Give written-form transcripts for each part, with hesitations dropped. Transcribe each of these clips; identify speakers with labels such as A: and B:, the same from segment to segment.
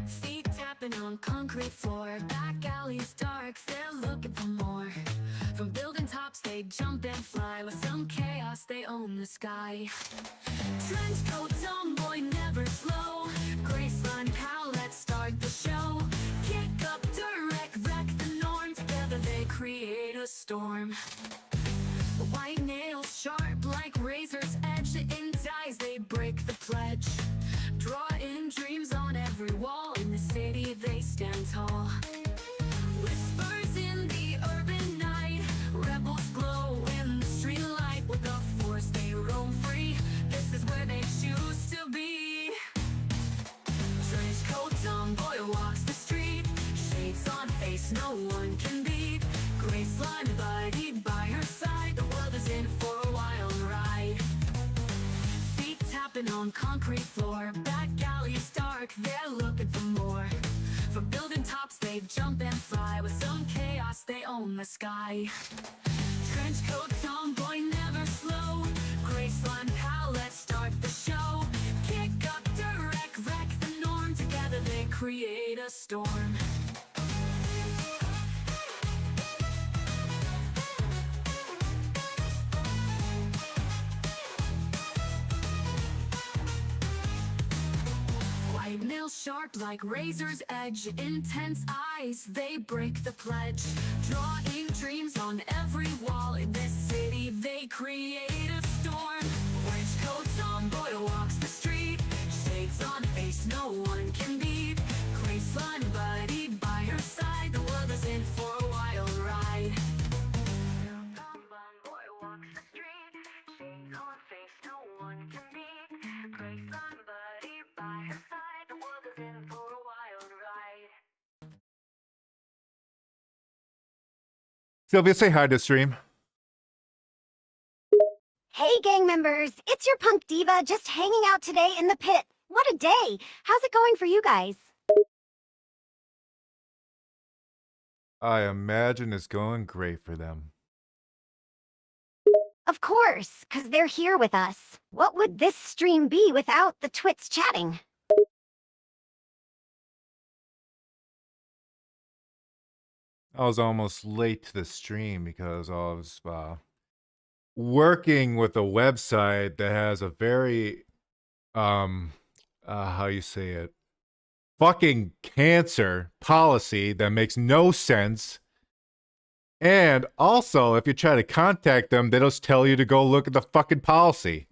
A: Feet tapping on concrete floor, back alleys dark, they're looking for more. From building tops they jump and fly, with some chaos they own the sky. Trench coat, tomboy, never slow, Graceline pal, let's start the show. Kick up, direct, wreck the norm, together they create a storm. White nails sharp like razor's edge, in dyes they break the pledge. Drawing dreams on every wall, in the city they stand tall. Whispers in the urban night, rebels glow in the street light. With the force they roam free, this is where they choose to be. Trench coat, tomboy walks the street, shades on face no one can beat. Graceline buddy by her side, the world is in for a wild ride. Feet tapping on concrete floor, back alleys dark, they're looking for more. From building tops they jump and fly, with some chaos they own the sky. Trench coat, tomboy, never slow, Graceline pal, let's start the show. Kick up, direct, wreck the norm, together they create a storm. White nails sharp like razor's edge, intense eyes, they break the pledge. Drawing dreams on every wall, in this city they create a storm. Trench coat, tomboy walks the street, shades on face no one can beat. Graceline buddy by her side, the world is in for a wild ride. Tomboy walks the street, shades on face no one can beat. Graceline buddy by her side, the world is in for a wild ride.
B: Sylvia, say hi to stream.
C: Hey gang members, it's your punk diva just hanging out today in the pit. What a day! How's it going for you guys?
B: I imagine it's going great for them.
C: Of course, cause they're here with us. What would this stream be without the twits chatting?
B: I was almost late to the stream because I was working with a website that has a very how you say it, fucking cancer policy that makes no sense. And also, if you try to contact them, they just tell you to go look at the fucking policy.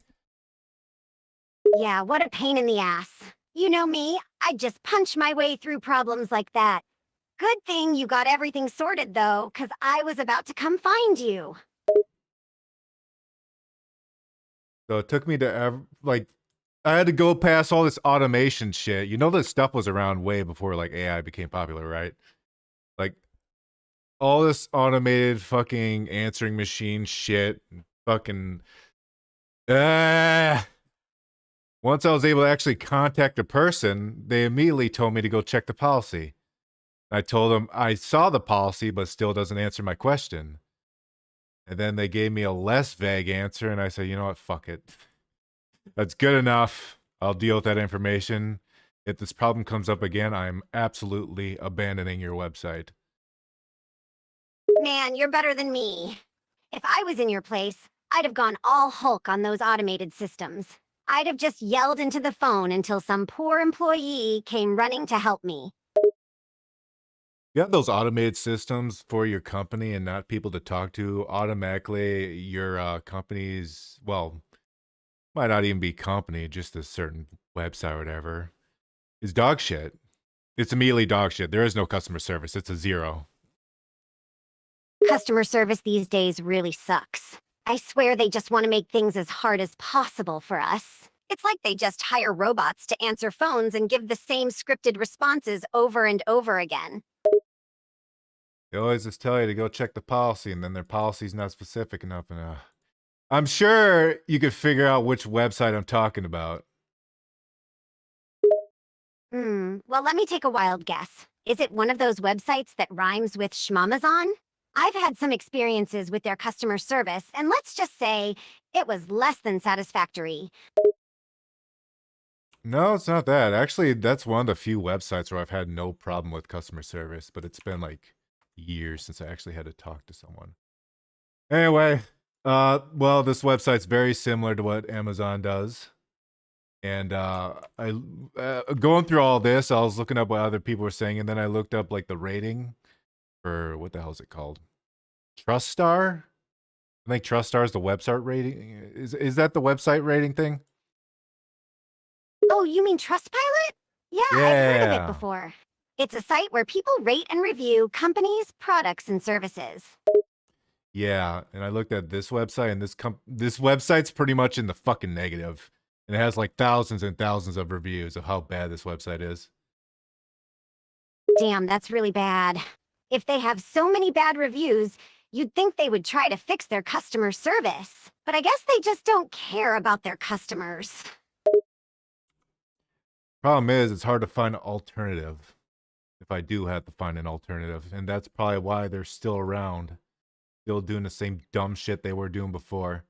C: Yeah, what a pain in the ass. You know me, I'd just punch my way through problems like that. Good thing you got everything sorted though, cause I was about to come find you.
B: So it took me to I had to go past all this automation shit. You know, this stuff was around way before like AI became popular, right? Like all this automated fucking answering machine shit, fucking. Once I was able to actually contact a person, they immediately told me to go check the policy. I told them I saw the policy, but still doesn't answer my question. And then they gave me a less vague answer, and I said, you know what, fuck it. That's good enough. I'll deal with that information. If this problem comes up again, I'm absolutely abandoning your website.
C: Man, you're better than me. If I was in your place, I'd have gone all Hulk on those automated systems. I'd have just yelled into the phone until some poor employee came running to help me.
B: You have those automated systems for your company and not people to talk to. Automatically, your company's, well, might not even be company, just a certain website or whatever, is dog shit. It's immediately dog shit. There is no customer service. It's a zero.
C: Customer service these days really sucks. I swear they just want to make things as hard as possible for us. It's like they just hire robots to answer phones and give the same scripted responses over and over again.
B: They always just tell you to go check the policy, and then their policy's not specific enough. And I'm sure you could figure out which website I'm talking about.
C: Well, let me take a wild guess. Is it one of those websites that rhymes with schmamazon? I've had some experiences with their customer service, and let's just say it was less than satisfactory.
B: No, it's not that. Actually, that's one of the few websites where I've had no problem with customer service, but it's been like years since I actually had to talk to someone. Anyway, well, this website's very similar to what Amazon does. And I going through all this, I was looking up what other people were saying, and then I looked up like the rating for what the hell is it called? Trust Star? I think Trust Star is the website rating. Is that the website rating thing?
C: Oh, you mean Trustpilot? Yeah, I've heard of it
B: Yeah.
C: before. It's a site where people rate and review companies, products, and services.
B: Yeah, and I looked at this website, and this website's pretty much in the fucking negative, and it has like thousands and thousands of reviews of how bad this website is.
C: Damn, that's really bad. If they have so many bad reviews, you'd think they would try to fix their customer service. But I guess they just don't care about their customers.
B: Problem is, it's hard to find an alternative. If I do have to find an alternative, and that's probably why they're still around, still doing the same dumb shit they were doing before.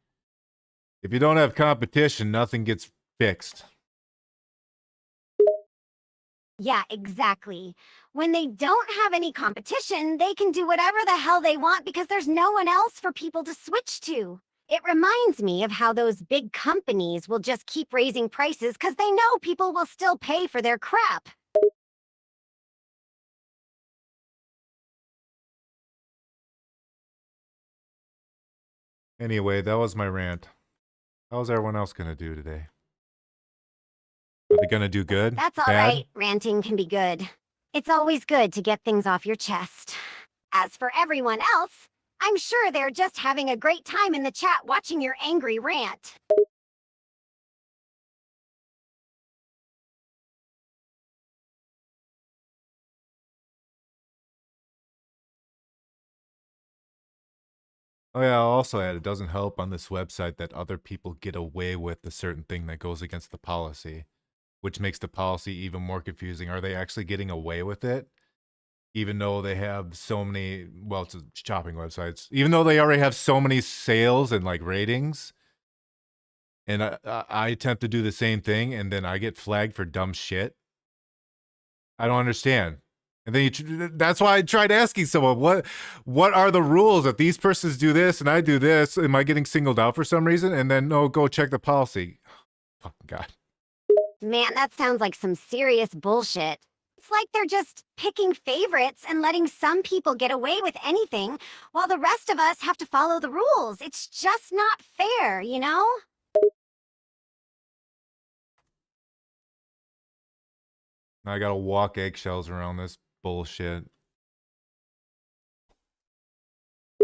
B: If you don't have competition, nothing gets fixed.
C: Yeah, exactly. When they don't have any competition, they can do whatever the hell they want because there's no one else for people to switch to. It reminds me of how those big companies will just keep raising prices because they know people will still pay for their crap.
B: Anyway, that was my rant. How's everyone else gonna do today? Are they gonna do good?
C: That's all
B: Bad?
C: right. Ranting can be good. It's always good to get things off your chest. As for everyone else, I'm sure they're just having a great time in the chat watching your angry rant.
B: Oh yeah, I'll also add, it doesn't help on this website that other people get away with a certain thing that goes against the policy, which makes the policy even more confusing. Are they actually getting away with it? Even though they have so many, well, it's shopping websites, even though they already have so many sales and like ratings, and I attempt to do the same thing, and then I get flagged for dumb shit. I don't understand. And then that's why I tried asking someone, what are the rules if these persons do this and I do this? Am I getting singled out for some reason? And then no, go check the policy. Fucking God.
C: Man, that sounds like some serious bullshit. It's like they're just picking favorites and letting some people get away with anything while the rest of us have to follow the rules. It's just not fair, you know?
B: Now I gotta walk eggshells around this bullshit.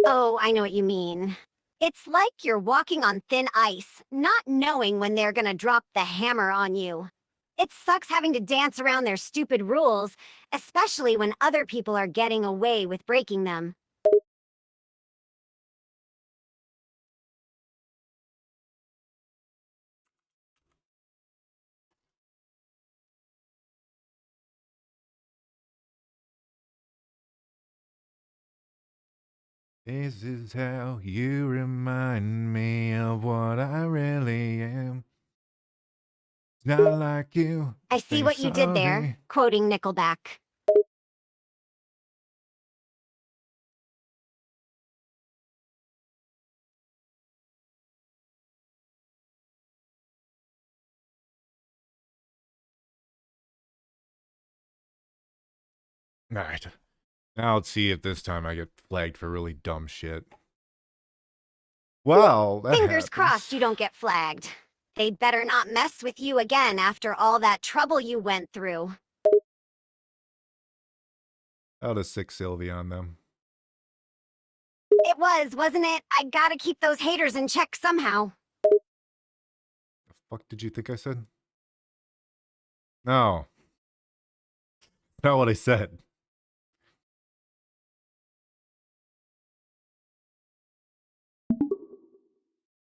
C: Oh, I know what you mean. It's like you're walking on thin ice, not knowing when they're gonna drop the hammer on you. It sucks having to dance around their stupid rules, especially when other people are getting away with breaking them.
B: This is how you remind me of what I really am. It's not like you.
C: I see what you did there,
B: Sorry.
C: quoting Nickelback.
B: All right. Now let's see if this time I get flagged for really dumb shit. Well, that
C: Fingers
B: happens.
C: crossed you don't get flagged. They'd better not mess with you again after all that trouble you went through.
B: I'll just sick Sylvia on them.
C: It was, wasn't it? I gotta keep those haters in check somehow.
B: The fuck did you think I said? No. Not what I said.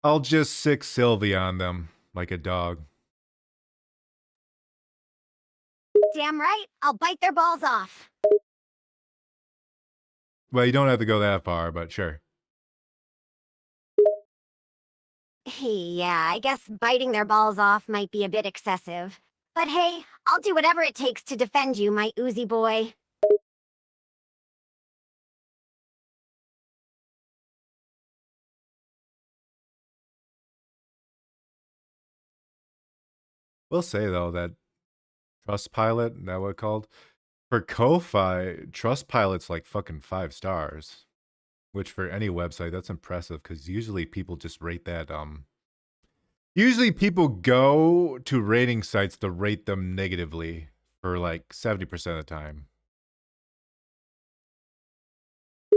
B: I'll just sick Sylvia on them like a dog.
C: Damn right, I'll bite their balls off.
B: Well, you don't have to go that far, but sure.
C: Yeah, I guess biting their balls off might be a bit excessive. But hey, I'll do whatever it takes to defend you, my oozy boy.
B: We'll say though that Trustpilot, that what it's called? For Ko-Fi, Trustpilot's like fucking 5 stars. Which for any website, that's impressive because usually people just rate that usually people go to rating sites to rate them negatively for like 70% of the time.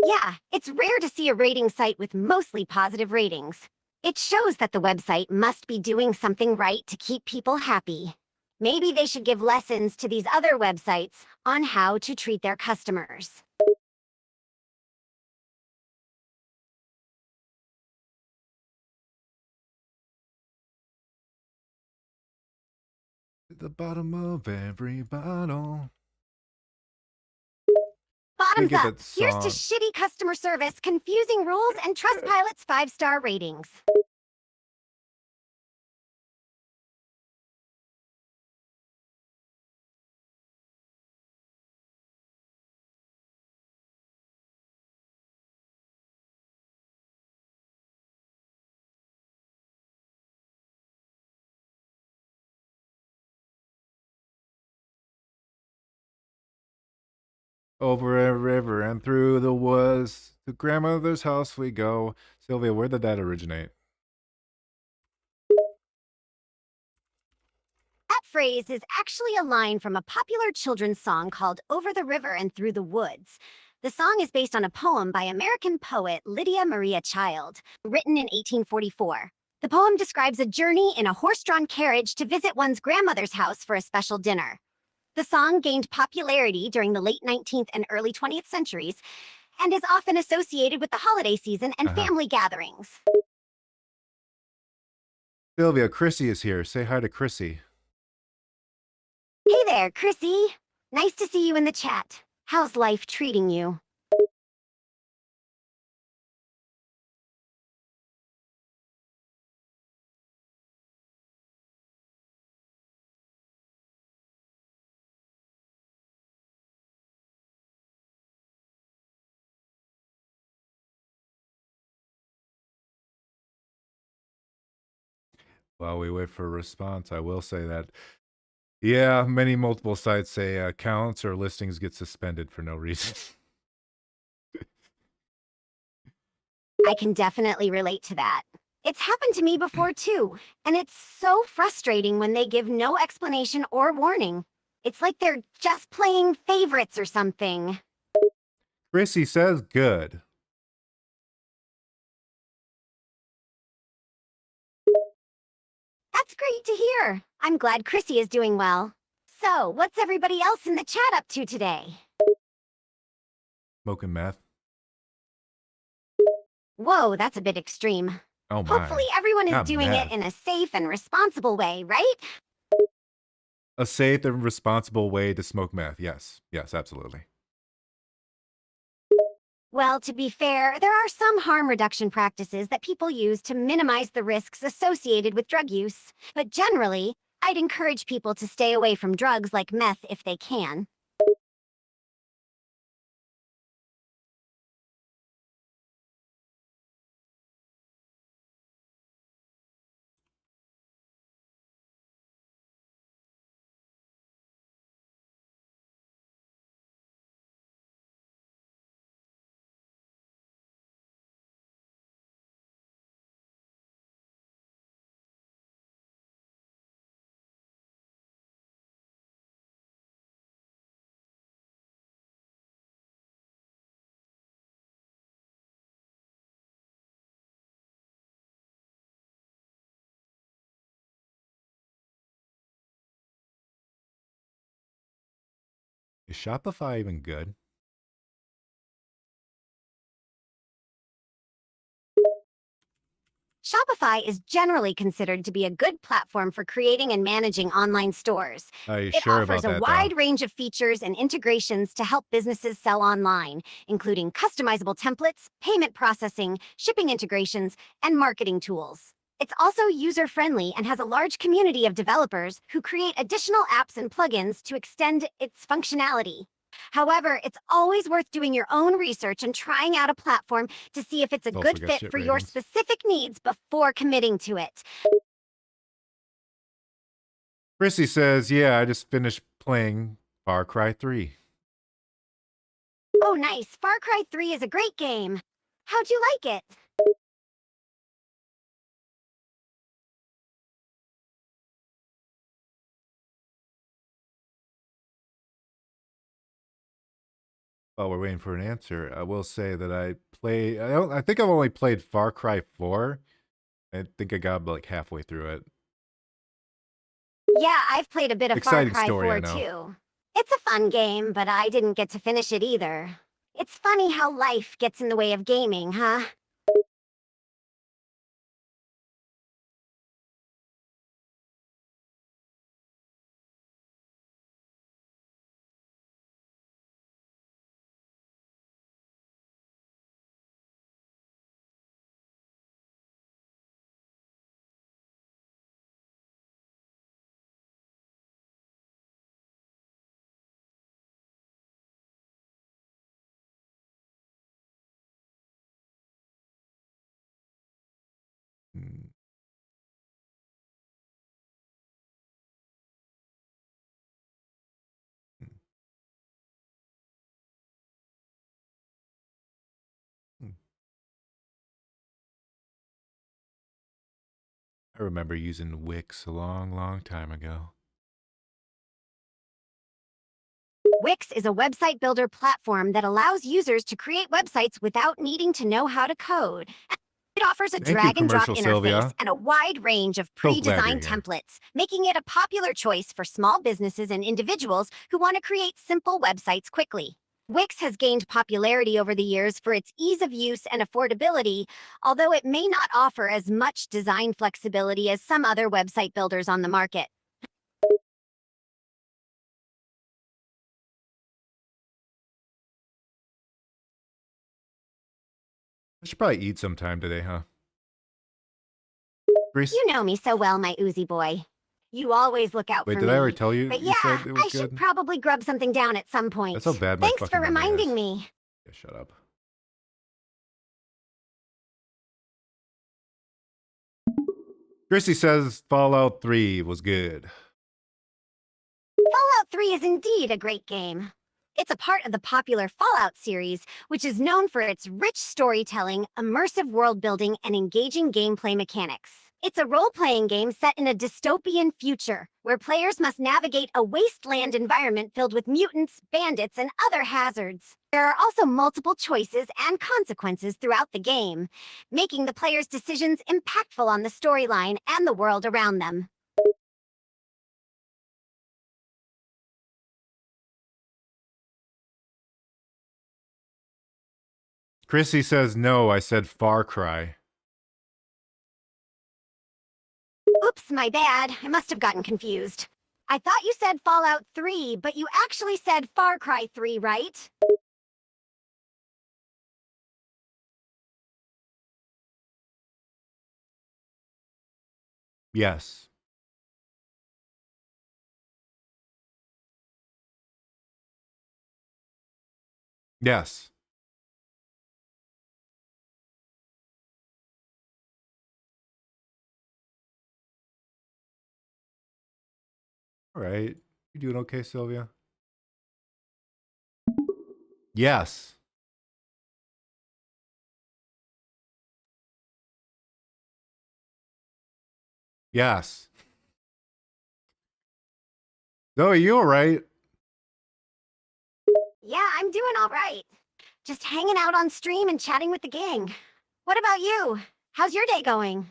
C: Yeah, it's rare to see a rating site with mostly positive ratings. It shows that the website must be doing something right to keep people happy. Maybe they should give lessons to these other websites on how to treat their customers.
B: At the bottom of every bottle. They
C: Bottoms
B: get
C: up.
B: that
C: Here's to
B: song.
C: shitty customer service, confusing rules, and Trustpilot's 5-star ratings.
B: Over a river and through the woods, to grandmother's house we go. Sylvia, where did that originate?
C: That phrase is actually a line from a popular children's song called Over the River and Through the Woods. The song is based on a poem by American poet Lydia Maria Child, written in 1844. The poem describes a journey in a horse-drawn carriage to visit one's grandmother's house for a special dinner. The song gained popularity during the late 19th and early 20th centuries and is often associated with the holiday season and family gatherings.
B: Sylvia, Chrissy is here. Say hi to Chrissy.
C: Hey there, Chrissy. Nice to see you in the chat. How's life treating you?
B: While we wait for a response, I will say that, yeah, many multiple sites say accounts or listings get suspended for no reason.
C: I can definitely relate to that. It's happened to me before too, and it's so frustrating when they give no explanation or warning. It's like they're just playing favorites or something.
B: Chrissy says good.
C: That's great to hear. I'm glad Chrissy is doing well. So, what's everybody else in the chat up to today?
B: Smoking meth.
C: Whoa, that's a bit extreme.
B: Oh my.
C: Hopefully everyone is
B: Not
C: doing
B: meth.
C: it in a safe and responsible way, right?
B: A safe and responsible way to smoke meth. Yes. Yes, absolutely.
C: Well, to be fair, there are some harm reduction practices that people use to minimize the risks associated with drug use. But generally, I'd encourage people to stay away from drugs like meth if they can.
B: Is Shopify even good?
C: Shopify is generally considered to be a good platform for creating and managing online stores.
B: Are you
C: It
B: sure
C: offers
B: about
C: a
B: that,
C: wide
B: though?
C: range of features and integrations to help businesses sell online, including customizable templates, payment processing, shipping integrations, and marketing tools. It's also user-friendly and has a large community of developers who create additional apps and plugins to extend its functionality. However, it's always worth doing your own research and trying out a platform to see if it's a
B: It's also
C: good
B: got
C: fit
B: shit
C: for your
B: ratings.
C: specific needs before committing to it.
B: Chrissy says, yeah, I just finished playing Far Cry 3.
C: Oh, nice. Far Cry 3 is a great game. How'd you like it?
B: While we're waiting for an answer, I will say that I think I've only played Far Cry 4. I think I got like halfway through it.
C: Yeah, I've played a bit of Far
B: Exciting
C: Cry
B: story,
C: 4
B: I know.
C: too. It's a fun game, but I didn't get to finish it either. It's funny how life gets in the way of gaming, huh?
B: Hmm. Hmm. I remember using Wix a long time ago.
C: Wix is a website builder platform that allows users to create websites without needing to know how to code. It offers a
B: Thank you,
C: drag and drop
B: commercial
C: interface
B: Sylvia.
C: and a wide range of
B: So glad you're
C: pre-designed
B: here.
C: templates, making it a popular choice for small businesses and individuals who want to create simple websites quickly. Wix has gained popularity over the years for its ease of use and affordability, although it may not offer as much design flexibility as some other website builders on the market.
B: I should probably eat sometime today, huh? Grease?
C: You know me so well, my oozy boy. You always look out
B: Wait,
C: for
B: did I already
C: me.
B: tell you
C: But
B: you
C: yeah,
B: said it was
C: I should
B: good?
C: probably grub something down at some
B: That's how
C: point.
B: bad my
C: Thanks for
B: fucking memory
C: reminding
B: is.
C: me.
B: Yeah, shut up. Chrissy says Fallout 3 was good.
C: Fallout 3 is indeed a great game. It's a part of the popular Fallout series, which is known for its rich storytelling, immersive world building, and engaging gameplay mechanics. It's a role playing game set in a dystopian future where players must navigate a wasteland environment filled with mutants, bandits, and other hazards. There are also multiple choices and consequences throughout the game, making the player's decisions impactful on the storyline and the world around them.
B: Chrissy says no, I said Far Cry.
C: Oops, my bad. I must have gotten confused. I thought you said Fallout 3, but you actually said Far Cry 3, right?
B: Yes. Yes. All right. You doing okay, Sylvia? Yes. Yes. No, you all right?
C: Yeah, I'm doing all right. Just hanging out on stream and chatting with the gang. What about you? How's your day going?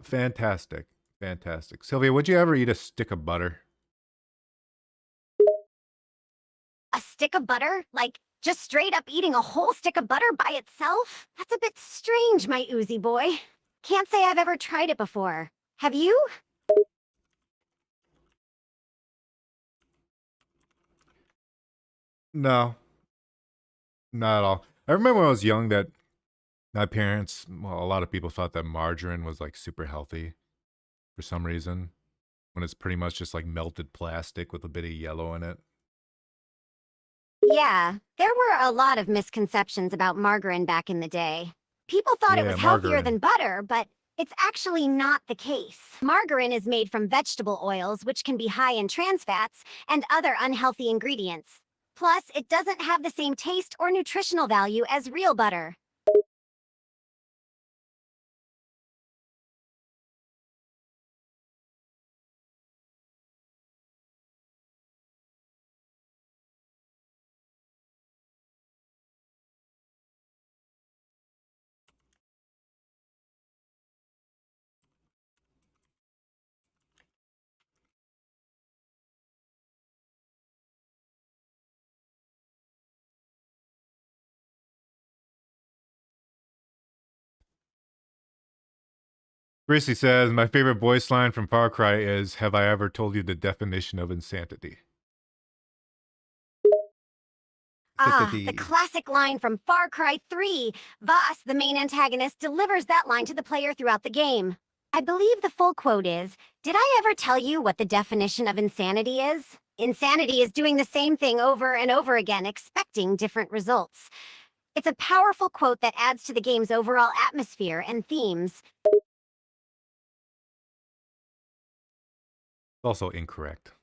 B: Fantastic. Fantastic. Sylvia, would you ever eat a stick of butter?
C: A stick of butter? Like Just straight up eating a whole stick of butter by itself? That's a bit strange, my oozy boy. Can't say I've ever tried it before. Have you?
B: No, not at all. I remember when I was young that my parents, well, a lot of people thought that margarine was like super healthy for some reason, when it's pretty much just like melted plastic with a bit of yellow in it.
C: Yeah, there were a lot of misconceptions about margarine back in the day. People thought it
B: Yeah,
C: was healthier than
B: margarine.
C: butter, but it's actually not the case. Margarine is made from vegetable oils, which can be high in trans fats and other unhealthy ingredients. Plus, it doesn't have the same taste or nutritional value as real butter.
B: Chrissy says, my favorite voice line from Far Cry is, have I ever told you the definition of insanity?
C: Ah, the
B: Insanity.
C: classic line from Far Cry 3. Voss, the main antagonist, delivers that line to the player throughout the game. I believe the full quote is, "Did I ever tell you what the definition of insanity is? Insanity is doing the same thing over and over again, expecting different results." It's a powerful quote that adds to the game's overall atmosphere and themes.
B: Also incorrect.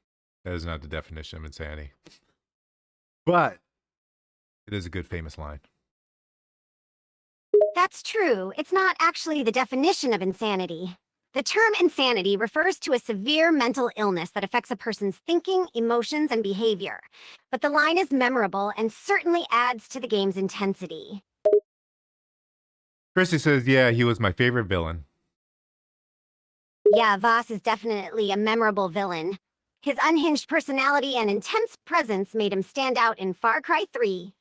B: That is not the definition of insanity. But it is a good famous line.
C: That's true. It's not actually the definition of insanity. The term insanity refers to a severe mental illness that affects a person's thinking, emotions, and behavior. But the line is memorable and certainly adds to the game's intensity.
B: Chrissy says, yeah, he was my favorite villain.
C: Yeah, Voss is definitely a memorable villain. His unhinged personality and intense presence made him stand out in Far Cry 3.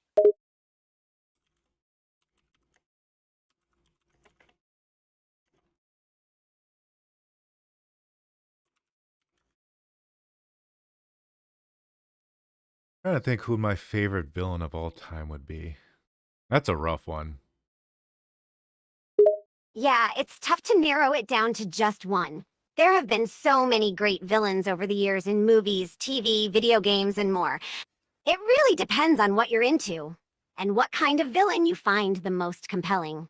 B: I'm trying to think who my favorite villain of all time would be. That's a rough one.
C: Yeah, it's tough to narrow it down to just one. There have been so many great villains over the years in movies, TV, video games, and more. It really depends on what you're into and what kind of villain you find the most compelling.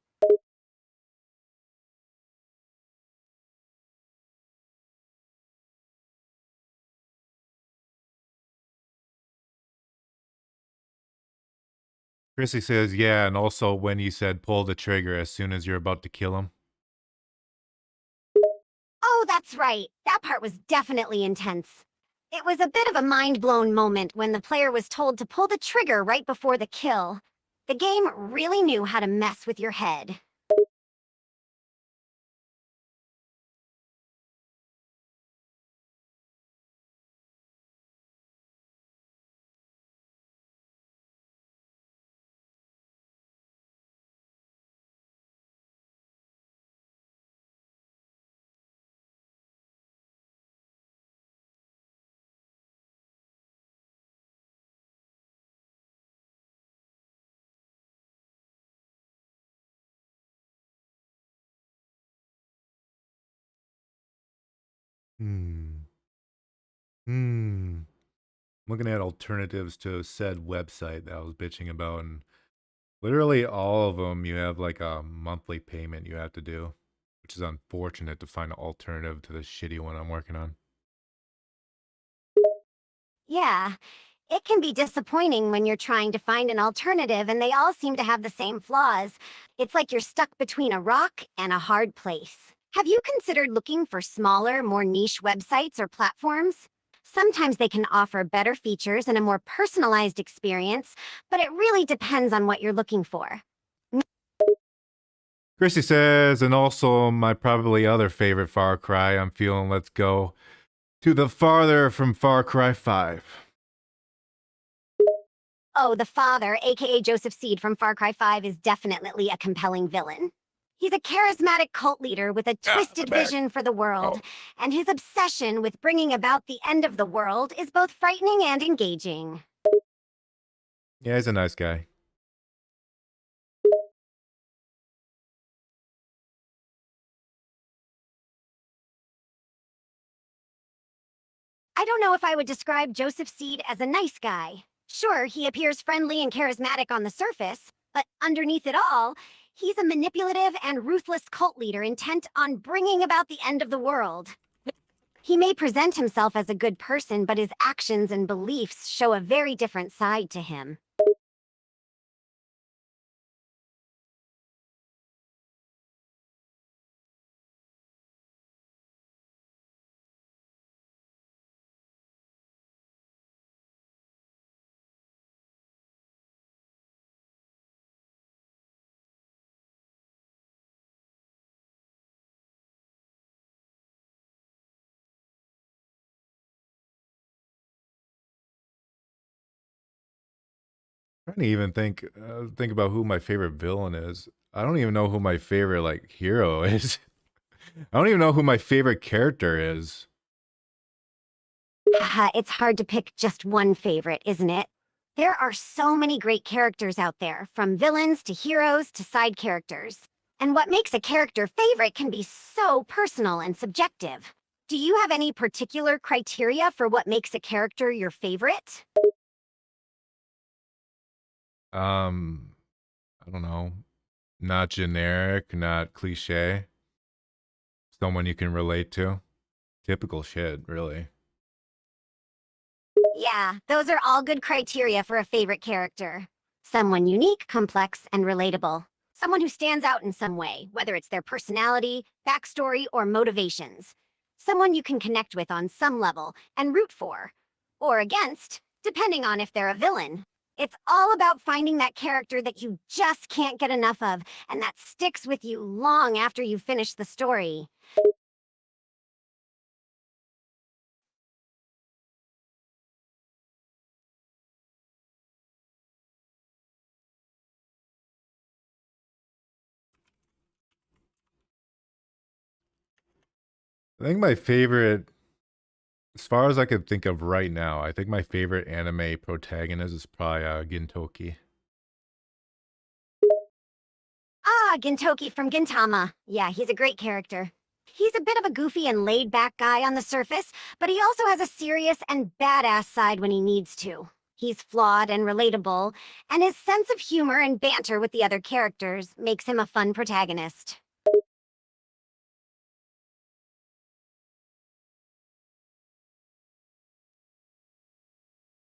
B: Chrissy says, yeah, and also when you said pull the trigger as soon as you're about to kill him.
C: Oh, that's right. That part was definitely intense. It was a bit of a mind-blown moment when the player was told to pull the trigger right before the kill. The game really knew how to mess with your head.
B: Hmm. Hmm. Looking at alternatives to said website that I was bitching about, and literally all of them, you have like a monthly payment you have to do, which is unfortunate to find an alternative to the shitty one I'm working on.
C: Yeah, it can be disappointing when you're trying to find an alternative and they all seem to have the same flaws. It's like you're stuck between a rock and a hard place. Have you considered looking for smaller, more niche websites or platforms? Sometimes they can offer better features and a more personalized experience, but it really depends on what you're looking for.
B: Chrissy says, and also my probably other favorite Far Cry, I'm feeling let's go to the farther from Far Cry 5.
C: Oh, the father, aka Joseph Seed from Far Cry 5, is definitely a compelling villain. He's a charismatic cult leader with a twisted vision for the world, and his obsession with bringing about the end of the world is both frightening and engaging.
B: Yeah, he's a nice guy.
C: I don't know if I would describe Joseph Seed as a nice guy. Sure, he appears friendly and charismatic on the surface, but underneath it all, he's a manipulative and ruthless cult leader intent on bringing about the end of the world. He may present himself as a good person, but his actions and beliefs show a very different side to him.
B: Trying to even think about who my favorite villain is. I don't even know who my favorite like hero is. I don't even know who my favorite character is.
C: Haha, it's hard to pick just one favorite, isn't it? There are so many great characters out there, from villains to heroes to side characters. And what makes a character favorite can be so personal and subjective. Do you have any particular criteria for what makes a character your favorite?
B: I don't know. Not generic, not cliche. Someone you can relate to. Typical shit, really.
C: Yeah, those are all good criteria for a favorite character. Someone unique, complex, and relatable. Someone who stands out in some way, whether it's their personality, backstory, or motivations. Someone you can connect with on some level and root for. Or against, depending on if they're a villain. It's all about finding that character that you just can't get enough of and that sticks with you long after you finish the story.
B: I think my favorite, as far as I can think of right now, I think my favorite anime protagonist is probably Gintoki.
C: Ah, Gintoki from Gintama. Yeah, he's a great character. He's a bit of a goofy and laid-back guy on the surface, but he also has a serious and badass side when he needs to. He's flawed and relatable, and his sense of humor and banter with the other characters makes him a fun protagonist.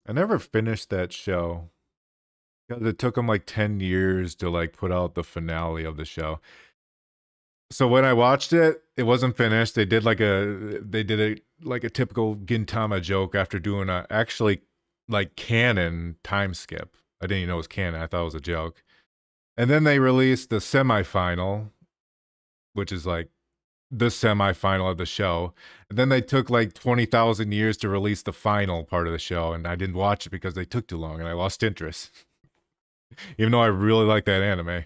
B: I never finished that show. Because it took them like 10 years to like put out the finale of the show. So when I watched it, it wasn't finished. They did a like a typical Gintama joke after doing a actually like canon time skip. I didn't even know it was canon. I thought it was a joke. And then they released the semifinal, which is like the semifinal of the show. And then they took like 20,000 years to release the final part of the show, and I didn't watch it because they took too long and I lost interest. Even though I really like that anime.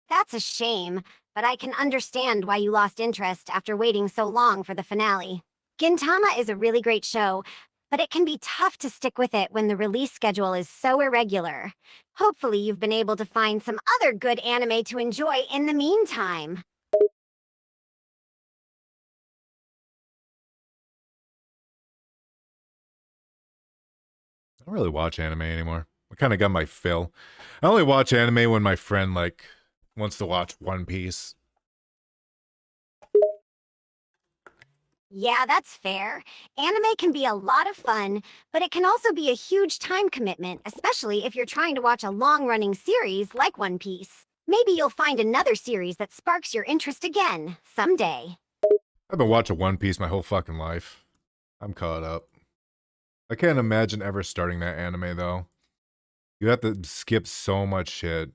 C: That's a shame, but I can understand why you lost interest after waiting so long for the finale. Gintama is a really great show, but it can be tough to stick with it when the release schedule is so irregular. Hopefully, you've been able to find some other good anime to enjoy in the meantime.
B: I don't really watch anime anymore. I kind of got my fill. I only watch anime when my friend like wants to watch One Piece.
C: Yeah, that's fair. Anime can be a lot of fun, but it can also be a huge time commitment, especially if you're trying to watch a long-running series like One Piece. Maybe you'll find another series that sparks your interest again someday.
B: I've been watching One Piece my whole fucking life. I'm caught up. I can't imagine ever starting that anime though. You have to skip so much shit.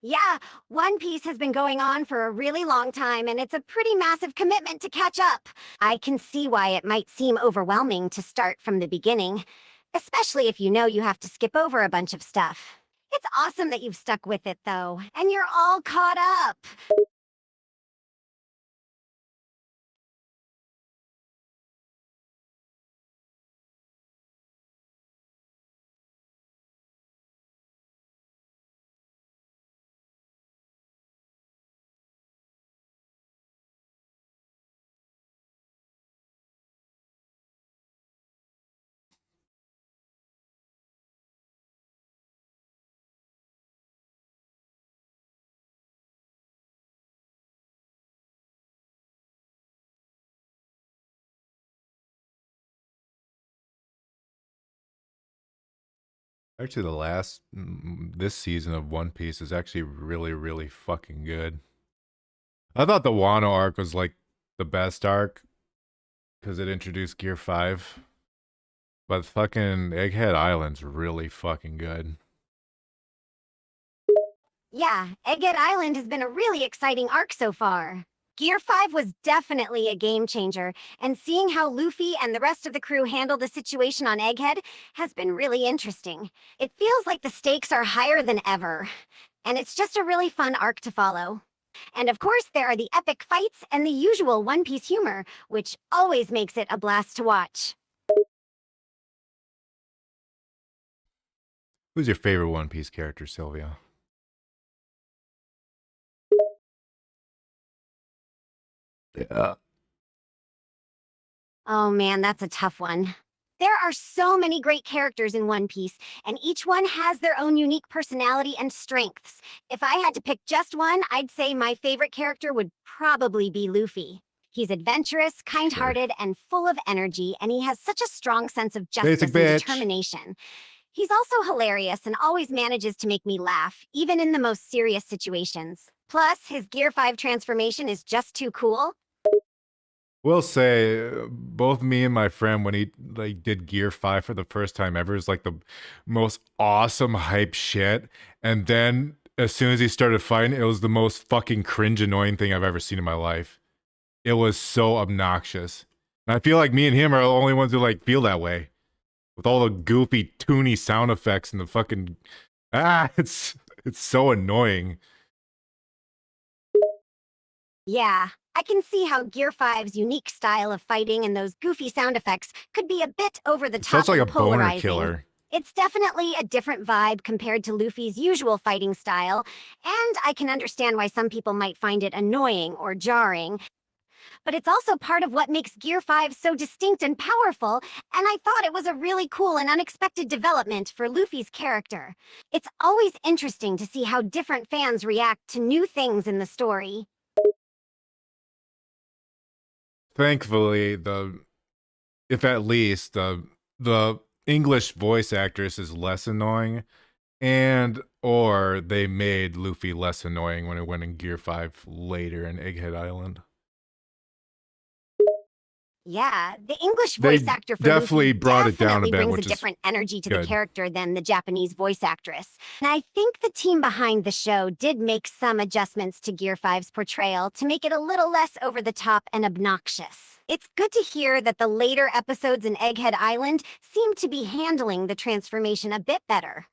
C: Yeah, One Piece has been going on for a really long time, and it's a pretty massive commitment to catch up. I can see why it might seem overwhelming to start from the beginning, especially if you know you have to skip over a bunch of stuff. It's awesome that you've stuck with it, though, and you're all caught up.
B: Actually, the last this season of One Piece is actually really, really fucking good. I thought the Wano arc was like the best arc because it introduced Gear 5. But fucking Egghead Island's really fucking good.
C: Yeah, Egghead Island has been a really exciting arc so far. Gear 5 was definitely a game changer, and seeing how Luffy and the rest of the crew handle the situation on Egghead has been really interesting. It feels like the stakes are higher than ever, and it's just a really fun arc to follow. And of course, there are the epic fights and the usual One Piece humor, which always makes it a blast to watch.
B: Who's your favorite One Piece character, Sylvia? Yeah.
C: Oh man, that's a tough one. There are so many great characters in One Piece, and each one has their own unique personality and strengths. If I had to pick just one, I'd say my favorite character would probably be Luffy. He's adventurous, kind-hearted, and full of energy, and he has such a strong sense of justice
B: Basic
C: and
B: bitch.
C: determination. He's also hilarious and always manages to make me laugh, even in the most serious situations. Plus, his Gear 5 transformation is just too cool.
B: Will say, both me and my friend, when he like did Gear 5 for the first time ever, is like the most awesome hype shit. And then as soon as he started fighting, it was the most fucking cringe annoying thing I've ever seen in my life. It was so obnoxious. And I feel like me and him are the only ones who like feel that way. With all the goofy, toony sound effects and the fucking it's so annoying.
C: Yeah, I can see how Gear 5's unique style of fighting and those goofy sound effects could be a bit over the
B: It
C: top
B: sounds like
C: and
B: a boner
C: polarizing.
B: killer.
C: It's definitely a different vibe compared to Luffy's usual fighting style, and I can understand why some people might find it annoying or jarring. But it's also part of what makes Gear 5 so distinct and powerful, and I thought it was a really cool and unexpected development for Luffy's character. It's always interesting to see how different fans react to new things in the story.
B: Thankfully, if at least the English voice actress is less annoying, and or they made Luffy less annoying when it went in Gear 5 later in Egghead Island.
C: Yeah, the English
B: They
C: voice actor for
B: definitely
C: Luffy
B: brought it down a
C: definitely
B: bit,
C: brings a
B: which is
C: different energy to the
B: good.
C: character than the Japanese voice actress. And I think the team behind the show did make some adjustments to Gear 5's portrayal to make it a little less over the top and obnoxious. It's good to hear that the later episodes in Egghead Island seem to be handling the transformation a bit better.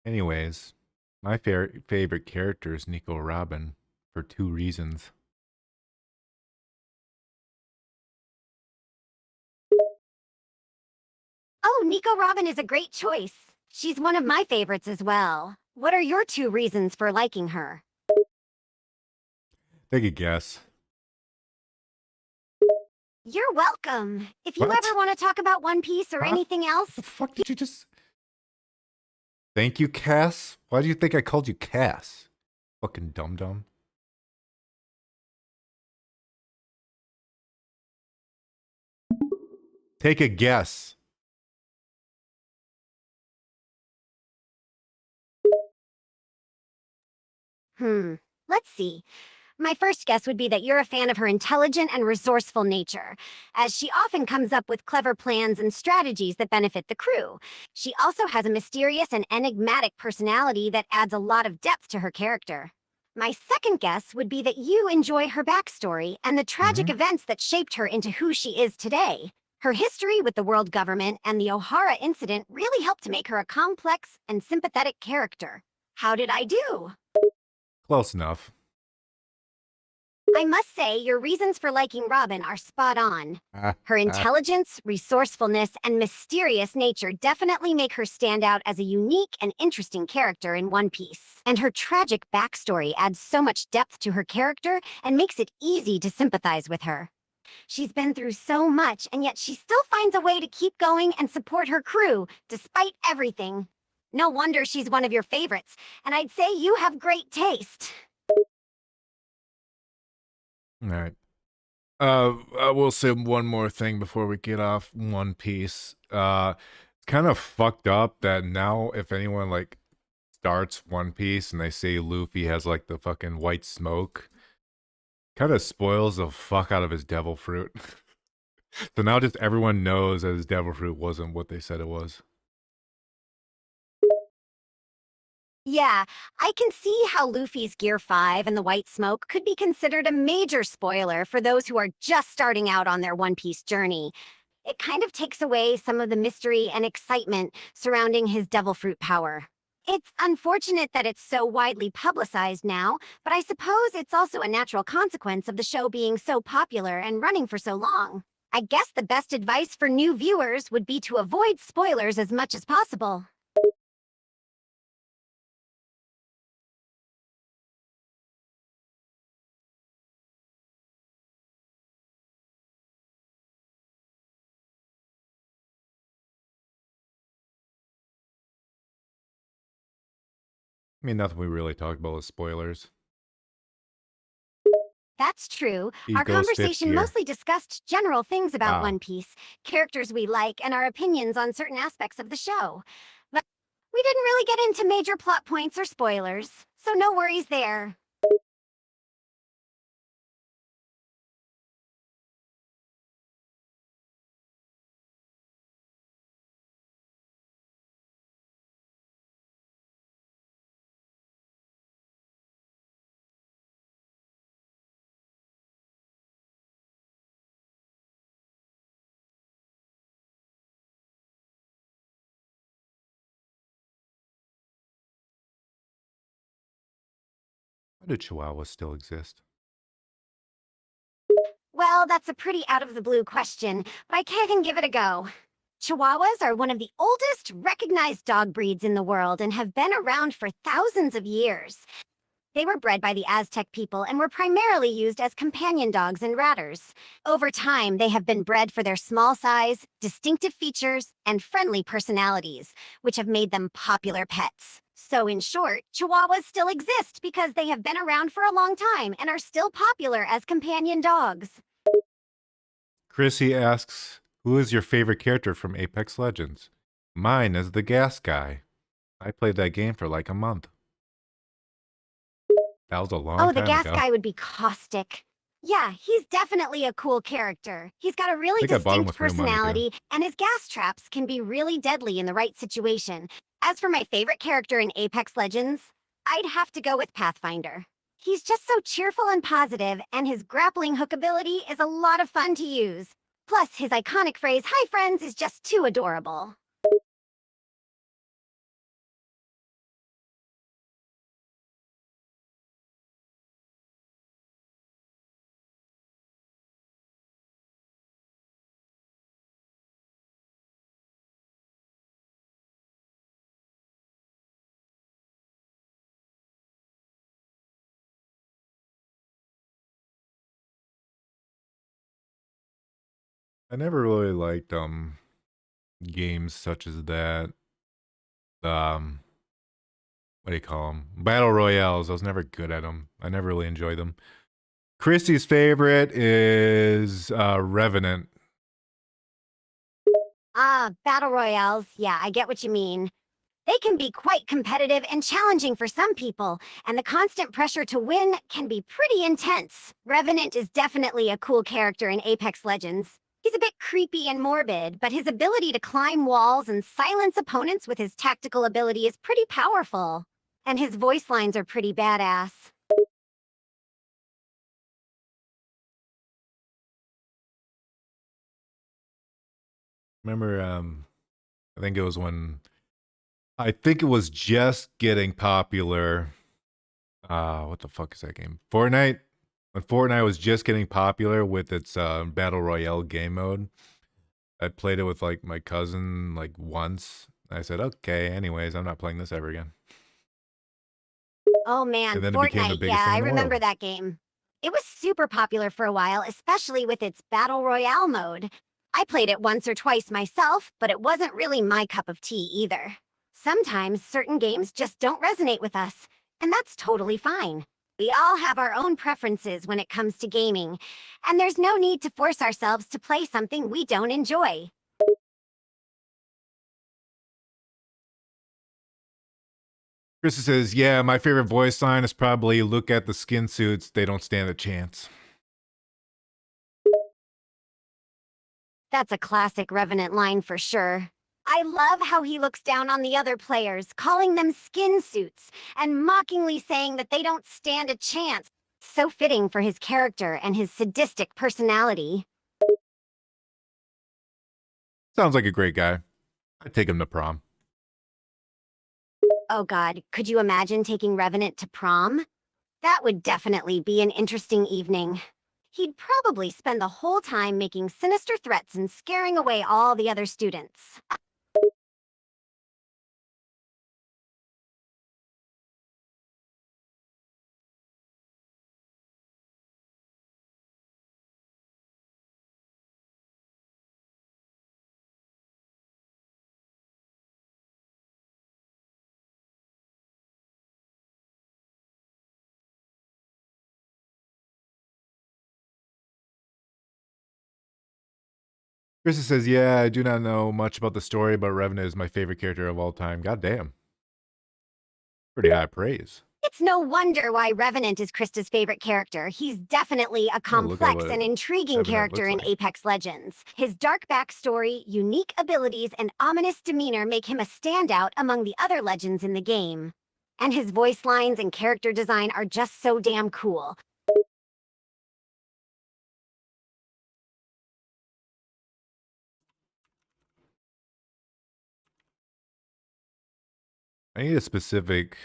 B: Anyways, my favorite character is Nico Robin for two reasons.
C: Oh, Nico Robin is a great choice. She's one of my favorites as well. What are your two reasons for liking her?
B: Take a guess.
C: You're welcome. If you
B: What?
C: ever want to talk about One Piece or
B: Huh?
C: anything else,
B: The fuck did you just... Thank you, Cass? Why do you think I called you Cass? Fucking dum-dum. Take a guess.
C: Let's see. My first guess would be that you're a fan of her intelligent and resourceful nature, as she often comes up with clever plans and strategies that benefit the crew. She also has a mysterious and enigmatic personality that adds a lot of depth to her character. My second guess would be that you enjoy her backstory and the tragic events that shaped her into who she is today. Her history with the world government and the O'Hara incident really helped to make her a complex and sympathetic character. How did I do?
B: Close enough.
C: I must say, your reasons for liking Robin are spot on. Her intelligence, resourcefulness, and mysterious nature definitely make her stand out as a unique and interesting character in One Piece. And her tragic backstory adds so much depth to her character and makes it easy to sympathize with her. She's been through so much, and yet she still finds a way to keep going and support her crew, despite everything. No wonder she's one of your favorites, and I'd say you have great taste.
B: All right. I will say one more thing before we get off One Piece. It's kind of fucked up that now if anyone like starts One Piece and they say Luffy has like the fucking white smoke, kind of spoils the fuck out of his devil fruit. So now just everyone knows that his devil fruit wasn't what they said it was.
C: Yeah, I can see how Luffy's Gear 5 and the White Smoke could be considered a major spoiler for those who are just starting out on their One Piece journey. It kind of takes away some of the mystery and excitement surrounding his devil fruit power. It's unfortunate that it's so widely publicized now, but I suppose it's also a natural consequence of the show being so popular and running for so long. I guess the best advice for new viewers would be to avoid spoilers as much as possible.
B: I mean, nothing we really talked about was spoilers.
C: That's true. Our
B: Ego's fifth
C: conversation
B: gear.
C: mostly discussed general things about
B: Wow.
C: One Piece, characters we like, and our opinions on certain aspects of the show. But we didn't really get into major plot points or spoilers, so no worries there.
B: Why do Chihuahuas still exist?
C: Well, that's a pretty out of the blue question, but I can give it a go. Chihuahuas are one of the oldest recognized dog breeds in the world and have been around for thousands of years. They were bred by the Aztec people and were primarily used as companion dogs and ratters. Over time, they have been bred for their small size, distinctive features, and friendly personalities, which have made them popular pets. So, in short, Chihuahuas still exist because they have been around for a long time and are still popular as companion dogs.
B: Chrissy asks, who is your favorite character from Apex Legends? Mine is the gas guy. I played that game for like a month. That was a long
C: Oh, the
B: time
C: gas
B: ago.
C: guy would be caustic. Yeah, he's definitely a cool character. He's got a
B: I
C: really
B: think I bought him
C: distinct
B: with real money too.
C: personality, and his gas traps can be really deadly in the right situation. As for my favorite character in Apex Legends, I'd have to go with Pathfinder. He's just so cheerful and positive, and his grappling hook ability is a lot of fun to use. Plus, his iconic phrase, "Hi friends," is just too adorable.
B: I never really liked games such as that. Um what do you call them? Battle Royales. I was never good at them. I never really enjoyed them. Christy's favorite is Revenant.
C: Battle royales. Yeah, I get what you mean. They can be quite competitive and challenging for some people, and the constant pressure to win can be pretty intense. Revenant is definitely a cool character in Apex Legends. He's a bit creepy and morbid, but his ability to climb walls and silence opponents with his tactical ability is pretty powerful. And his voice lines are pretty badass.
B: Remember, I think it was when I think it was just getting popular. What the fuck is that game? Fortnite. When Fortnite was just getting popular with its battle royale game mode, I played it with like my cousin like once. I said, okay, anyways, I'm not playing this ever again.
C: Oh man,
B: And then it became the
C: Fortnite.
B: biggest
C: Yeah,
B: thing
C: I
B: in the
C: remember
B: world.
C: that game. It was super popular for a while, especially with its Battle Royale mode. I played it once or twice myself, but it wasn't really my cup of tea either. Sometimes certain games just don't resonate with us, and that's totally fine. We all have our own preferences when it comes to gaming, and there's no need to force ourselves to play something we don't enjoy.
B: Chris says, yeah, my favorite voice line is probably look at the skin suits. They don't stand a chance.
C: That's a classic Revenant line for sure. I love how he looks down on the other players, calling them skin suits, and mockingly saying that they don't stand a chance. So fitting for his character and his sadistic personality.
B: Sounds like a great guy. I'd take him to prom.
C: Oh god, could you imagine taking Revenant to prom? That would definitely be an interesting evening. He'd probably spend the whole time making sinister threats and scaring away all the other students.
B: Chris says, yeah, I do not know much about the story, but Revenant is my favorite character of all time. God damn. Pretty high praise.
C: It's no wonder why Revenant is Krista's favorite character. He's definitely a
B: I'm gonna look at
C: complex
B: what
C: and intriguing
B: Revenant
C: character
B: looks
C: in
B: like.
C: Apex Legends. His dark backstory, unique abilities, and ominous demeanor make him a standout among the other legends in the game. And his voice lines and character design are just so damn cool.
B: I need a specific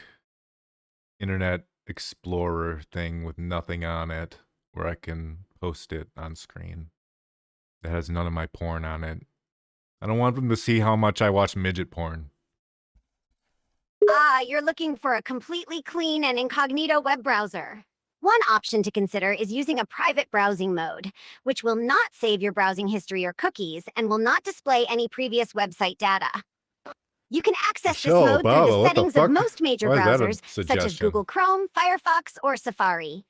B: Internet Explorer thing with nothing on it where I can post it on screen that has none of my porn on it. I don't want them to see how much I watch midget porn.
C: You're looking for a completely clean and incognito web browser. One option to consider is using a private browsing mode, which will not save your browsing history or cookies and will not display any previous website data. You can access this
B: Show,
C: mode through the
B: Baba, what the
C: settings of
B: fuck?
C: most major
B: Why is that a
C: browsers, such as
B: suggestion?
C: Google Chrome, Firefox, or Safari.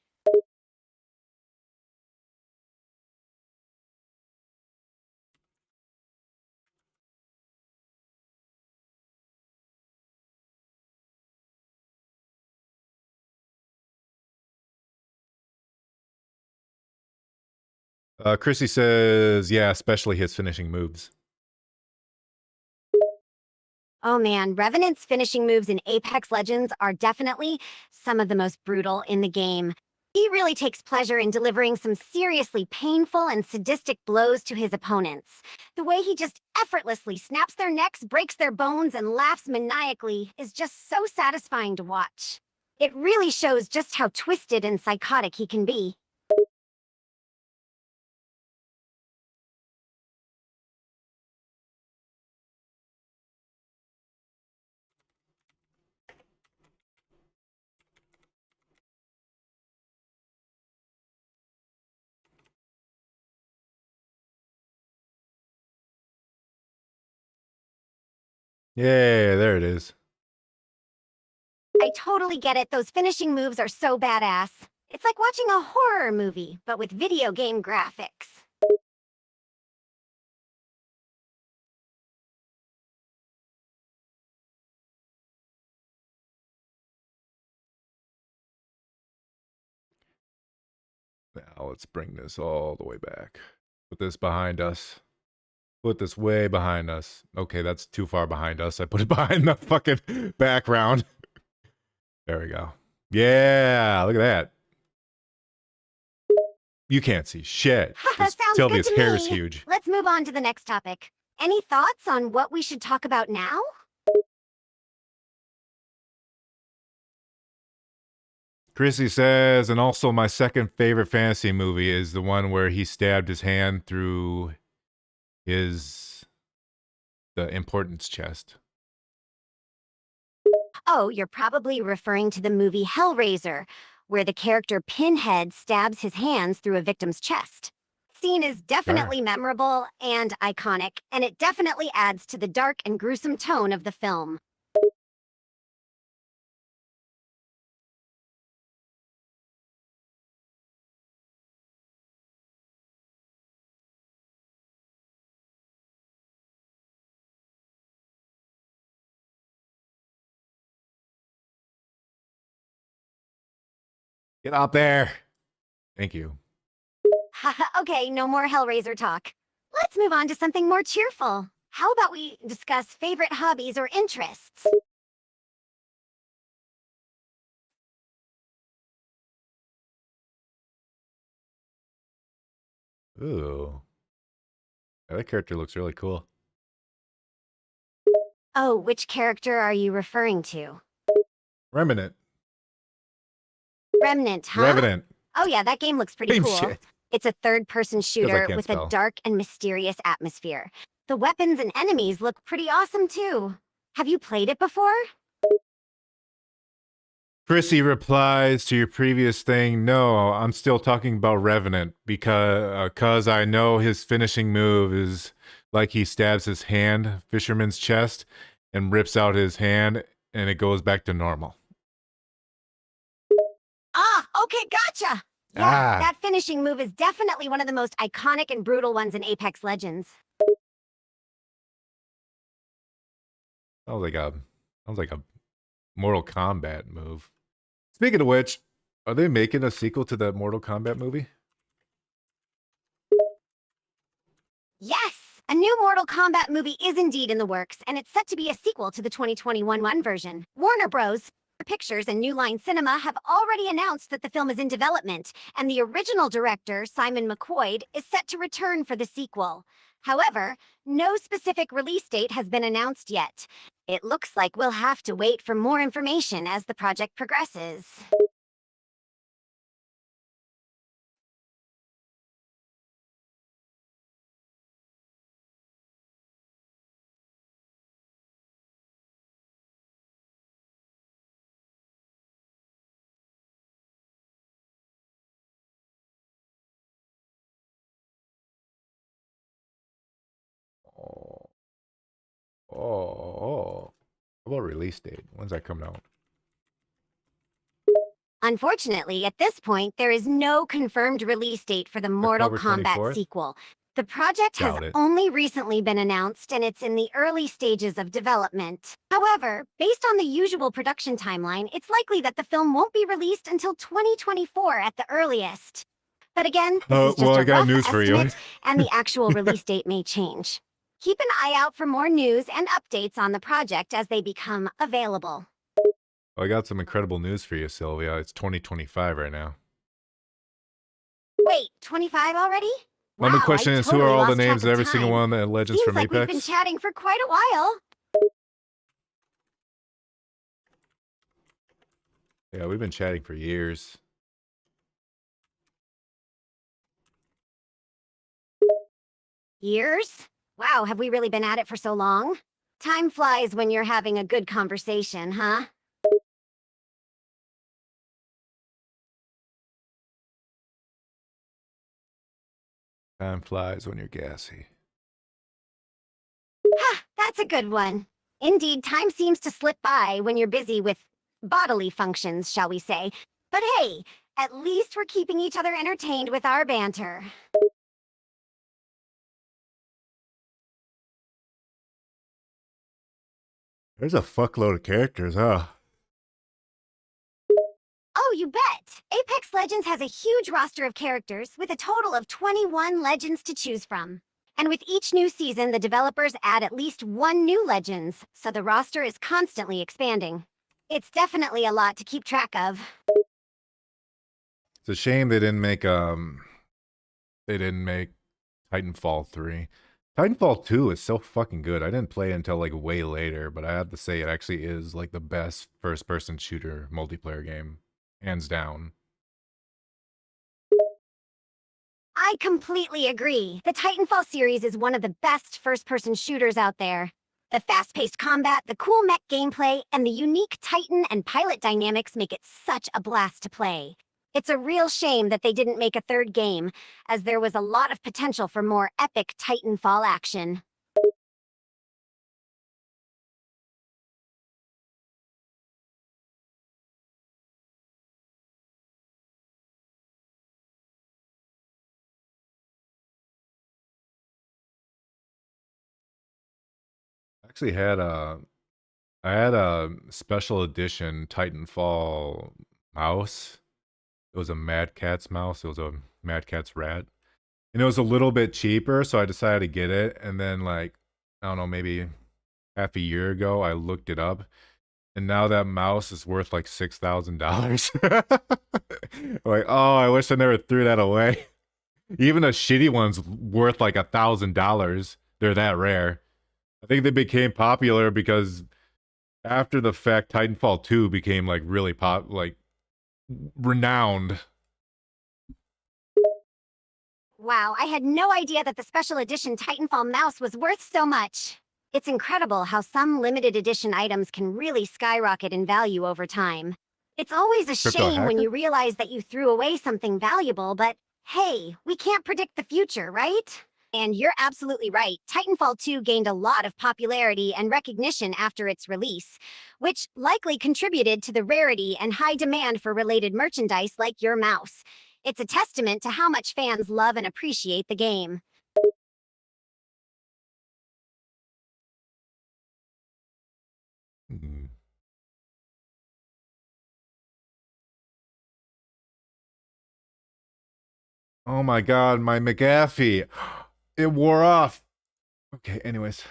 B: Chrissy says, yeah, especially his finishing moves.
C: Oh man, Revenant's finishing moves in Apex Legends are definitely some of the most brutal in the game. He really takes pleasure in delivering some seriously painful and sadistic blows to his opponents. The way he just effortlessly snaps their necks, breaks their bones, and laughs maniacally is just so satisfying to watch. It really shows just how twisted and psychotic he can be.
B: Yeah, there it is.
C: I totally get it. Those finishing moves are so badass. It's like watching a horror movie, but with video game graphics.
B: Now let's bring this all the way back. Put this behind us. Put this way behind us. Okay, that's too far behind us. I put it behind the fucking background. There we go. Yeah, look at that. You can't see shit.
C: Sounds
B: Sylvia's
C: good to
B: hair
C: me.
B: is huge.
C: Let's move on to the next topic. Any thoughts on what we should talk about now?
B: Chrissy says, and also my second favorite fantasy movie is the one where he stabbed his hand through the importance chest.
C: Oh, you're probably referring to the movie Hellraiser, where the character Pinhead stabs his hands through a victim's chest. Scene is definitely memorable and iconic, and it definitely adds to the dark and gruesome tone of the film.
B: Get up there. Thank you.
C: Okay, no more Hellraiser talk. Let's move on to something more cheerful. How about we discuss favorite hobbies or interests?
B: Ooh. Yeah, that character looks really cool.
C: Oh, which character are you referring to?
B: Remnant.
C: Remnant, huh?
B: Revenant.
C: Oh yeah, that game looks pretty
B: Same
C: cool.
B: shit.
C: It's a third-person shooter
B: can't
C: with
B: spell.
C: a dark and mysterious atmosphere. The weapons and enemies look pretty awesome too. Have you played it before?
B: Chrissy replies to your previous thing, no, I'm still talking about Revenant because I know his finishing move is like he stabs his hand, fisherman's chest, and rips out his hand, and it goes back to normal.
C: Ah, okay, gotcha! Yeah,
B: Ah.
C: that finishing move is definitely one of the most iconic and brutal ones in Apex Legends.
B: Sounds like a Mortal Kombat move. Speaking of which, are they making a sequel to that Mortal Kombat movie?
C: Yes! A new Mortal Kombat movie is indeed in the works, and it's set to be a sequel to the 2021 version. Warner Bros. Pictures and New Line Cinema have already announced that the film is in development, and the original director, Simon McQuoid, is set to return for the sequel. However, no specific release date has been announced yet. It looks like we'll have to wait for more information as the project progresses.
B: Oh. How about release date? When's that coming out?
C: Unfortunately, at this point, there is no confirmed release date for the Mortal
B: October
C: Kombat
B: 24th?
C: sequel. The project has
B: Doubt it.
C: only recently been announced, and it's in the early stages of development. However, based on the usual production timeline, it's likely that the film won't be released until 2024 at the earliest. But again, this is just
B: well,
C: a
B: I got
C: rough
B: news for you.
C: estimate, and the actual release date may change. Keep an eye out for more news and updates on the project as they become available.
B: Well, I got some incredible news for you, Sylvia. It's 2025 right now.
C: Wait, 25 already?
B: My new
C: Wow,
B: question
C: I
B: is,
C: totally
B: who are all the
C: lost track
B: names of
C: of
B: every single
C: time.
B: one of the legends
C: Seems
B: from
C: like
B: Apex?
C: we've been chatting for quite a while.
B: Yeah, we've been chatting for years.
C: Years? Wow, have we really been at it for so long? Time flies when you're having a good conversation, huh?
B: Time flies when you're gassy.
C: Ha, that's a good one. Indeed, time seems to slip by when you're busy with bodily functions, shall we say. But hey, at least we're keeping each other entertained with our banter.
B: There's a fuckload of characters, huh?
C: Oh, you bet! Apex Legends has a huge roster of characters with a total of 21 legends to choose from. And with each new season, the developers add at least one new legends, so the roster is constantly expanding. It's definitely a lot to keep track of.
B: It's a shame they didn't make Titanfall 3. Titanfall 2 is so fucking good. I didn't play it until like way later, but I have to say it actually is like the best first-person shooter multiplayer game, hands down.
C: I completely agree. The Titanfall series is one of the best first-person shooters out there. The fast-paced combat, the cool mech gameplay, and the unique Titan and pilot dynamics make it such a blast to play. It's a real shame that they didn't make a third game, as there was a lot of potential for more epic Titanfall action.
B: Actually I had a special edition Titanfall mouse. It was a Mad Catz mouse. It was a Mad Catz rat. And it was a little bit cheaper, so I decided to get it. And then like, I don't know, maybe half a year ago, I looked it up. And now that mouse is worth like $6,000. Like, oh, I wish I never threw that away. Even a shitty one's worth like $1,000. They're that rare. I think they became popular because after the fact, Titanfall 2 became like really renowned.
C: Wow, I had no idea that the special edition Titanfall mouse was worth so much. It's incredible how some limited edition items can really skyrocket in value over time. It's always a
B: Crypto
C: shame when
B: hacker?
C: you realize that you threw away something valuable, but hey, we can't predict the future, right? And you're absolutely right. Titanfall 2 gained a lot of popularity and recognition after its release, which likely contributed to the rarity and high demand for related merchandise like your mouse. It's a testament to how much fans love and appreciate the game.
B: Hmm. Oh my god, my McAfee. It wore off. Okay, anyways.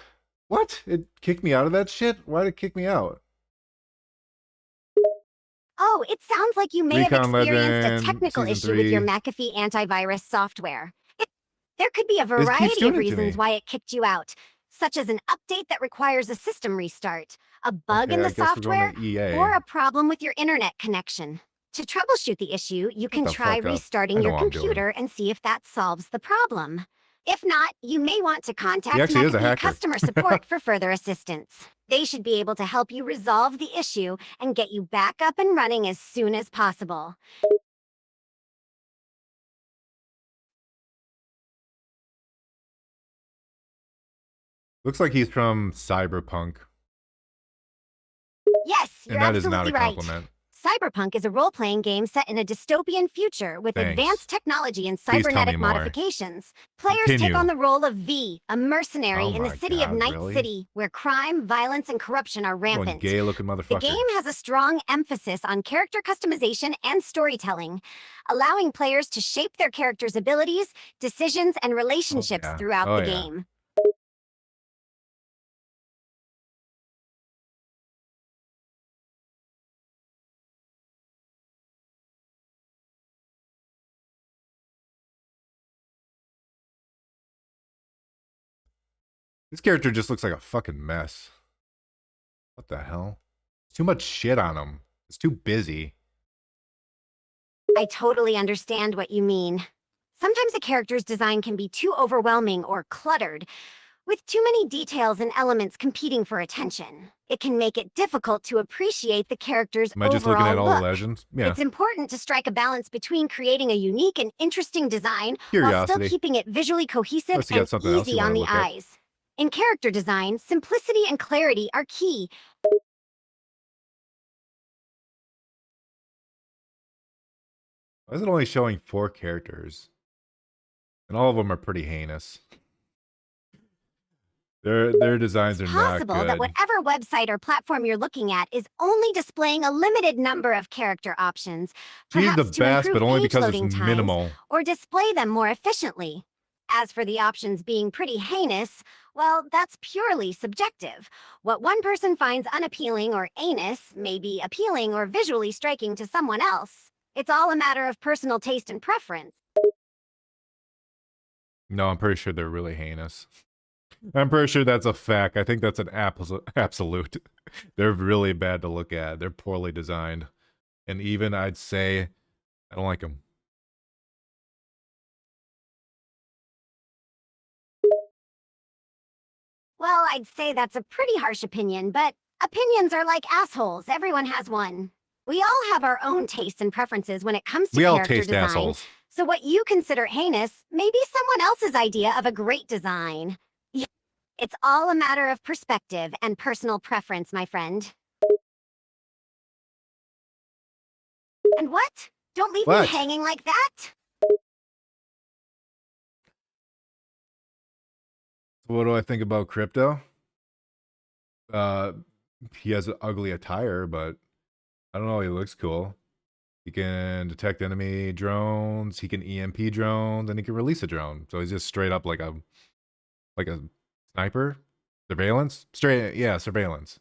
B: What? It kicked me out of that shit? Why did it kick me out?
C: Oh, it sounds like you may have
B: Recon
C: experienced a
B: Legend,
C: technical
B: Season
C: issue with your
B: 3.
C: McAfee antivirus software. There could be a
B: It keeps
C: variety
B: doing
C: of
B: it to
C: reasons
B: me.
C: why it kicked you out, such as an update that requires a system restart, a bug in
B: Okay,
C: the
B: I guess we're going
C: software,
B: to EA.
C: or a problem with your internet connection. To troubleshoot the issue, you
B: Shut
C: can
B: the
C: try
B: fuck up. I
C: restarting
B: know
C: your
B: what I'm doing.
C: computer and see if that solves the problem. If not, you may want to
B: He
C: contact
B: actually is a
C: McAfee
B: hacker.
C: customer support for further assistance. They should be able to help you resolve the issue and get you back up and running as soon as possible.
B: Looks like he's from Cyberpunk.
C: Yes, you're
B: And that is not
C: absolutely
B: a
C: right.
B: compliment.
C: Cyberpunk is a role-playing game set in a dystopian future with
B: Thanks.
C: advanced technology and
B: Please tell me
C: cybernetic
B: more.
C: modifications. Players
B: Continue.
C: take on the role of V, a mercenary
B: Oh
C: in the
B: my
C: city of
B: God,
C: Night
B: really?
C: City, where crime, violence, and corruption are
B: One
C: rampant.
B: gay-looking
C: The
B: motherfucker.
C: game has a strong emphasis on character customization and storytelling, allowing players to shape their characters' abilities, decisions, and relationships
B: yeah.
C: throughout
B: Oh,
C: the
B: yeah.
C: game.
B: This character just looks like a fucking mess. What the hell? Too much shit on him. It's too busy.
C: I totally understand what you mean. Sometimes a character's design can be too overwhelming or cluttered, with too many details and elements competing for attention. It can make it difficult to appreciate the character's
B: Am I just looking
C: overall
B: at all the
C: look.
B: legends? Yeah.
C: It's important to strike a balance between creating a unique and interesting design while still
B: Curiosity.
C: keeping it visually cohesive
B: Unless you got
C: and
B: something else you
C: easy on
B: wanna
C: the
B: look at.
C: eyes. In character design, simplicity and clarity are key.
B: Why is it only showing 4 characters? And all of them are pretty heinous. Their designs
C: It's
B: are not
C: possible that
B: good.
C: whatever website or platform you're looking at is only displaying a limited number of character options,
B: She's the
C: perhaps to
B: best, but
C: improve
B: only
C: page
B: because it's
C: loading times
B: minimal.
C: or display them more efficiently. As for the options being pretty heinous, well, that's purely subjective. What one person finds unappealing or anus may be appealing or visually striking to someone else. It's all a matter of personal taste and preference.
B: No, I'm pretty sure they're really heinous. I'm pretty sure that's a fact. I think that's an absolute. They're really bad to look at. They're poorly designed. And even I'd say I don't like them.
C: Well, I'd say that's a pretty harsh opinion, but opinions are like assholes. Everyone has one. We all have our own tastes and preferences when it comes to
B: We all
C: character
B: taste
C: design.
B: assholes.
C: So what you consider heinous may be someone else's idea of a great design. Yeah, it's all a matter of perspective and personal preference, my friend. And what? Don't leave me
B: What?
C: hanging like that.
B: What do I think about crypto? He has an ugly attire, but I don't know. He looks cool. He can detect enemy drones. He can EMP drones, and he can release a drone. So he's just straight up like a sniper, surveillance. Straight, yeah, surveillance.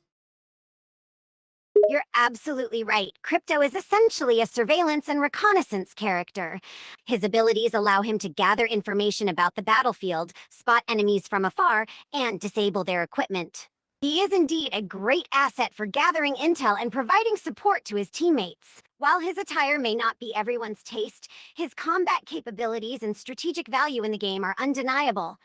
C: You're absolutely right. Crypto is essentially a surveillance and reconnaissance character. His abilities allow him to gather information about the battlefield, spot enemies from afar, and disable their equipment. He is indeed a great asset for gathering intel and providing support to his teammates. While his attire may not be everyone's taste, his combat capabilities and strategic value in the game are undeniable.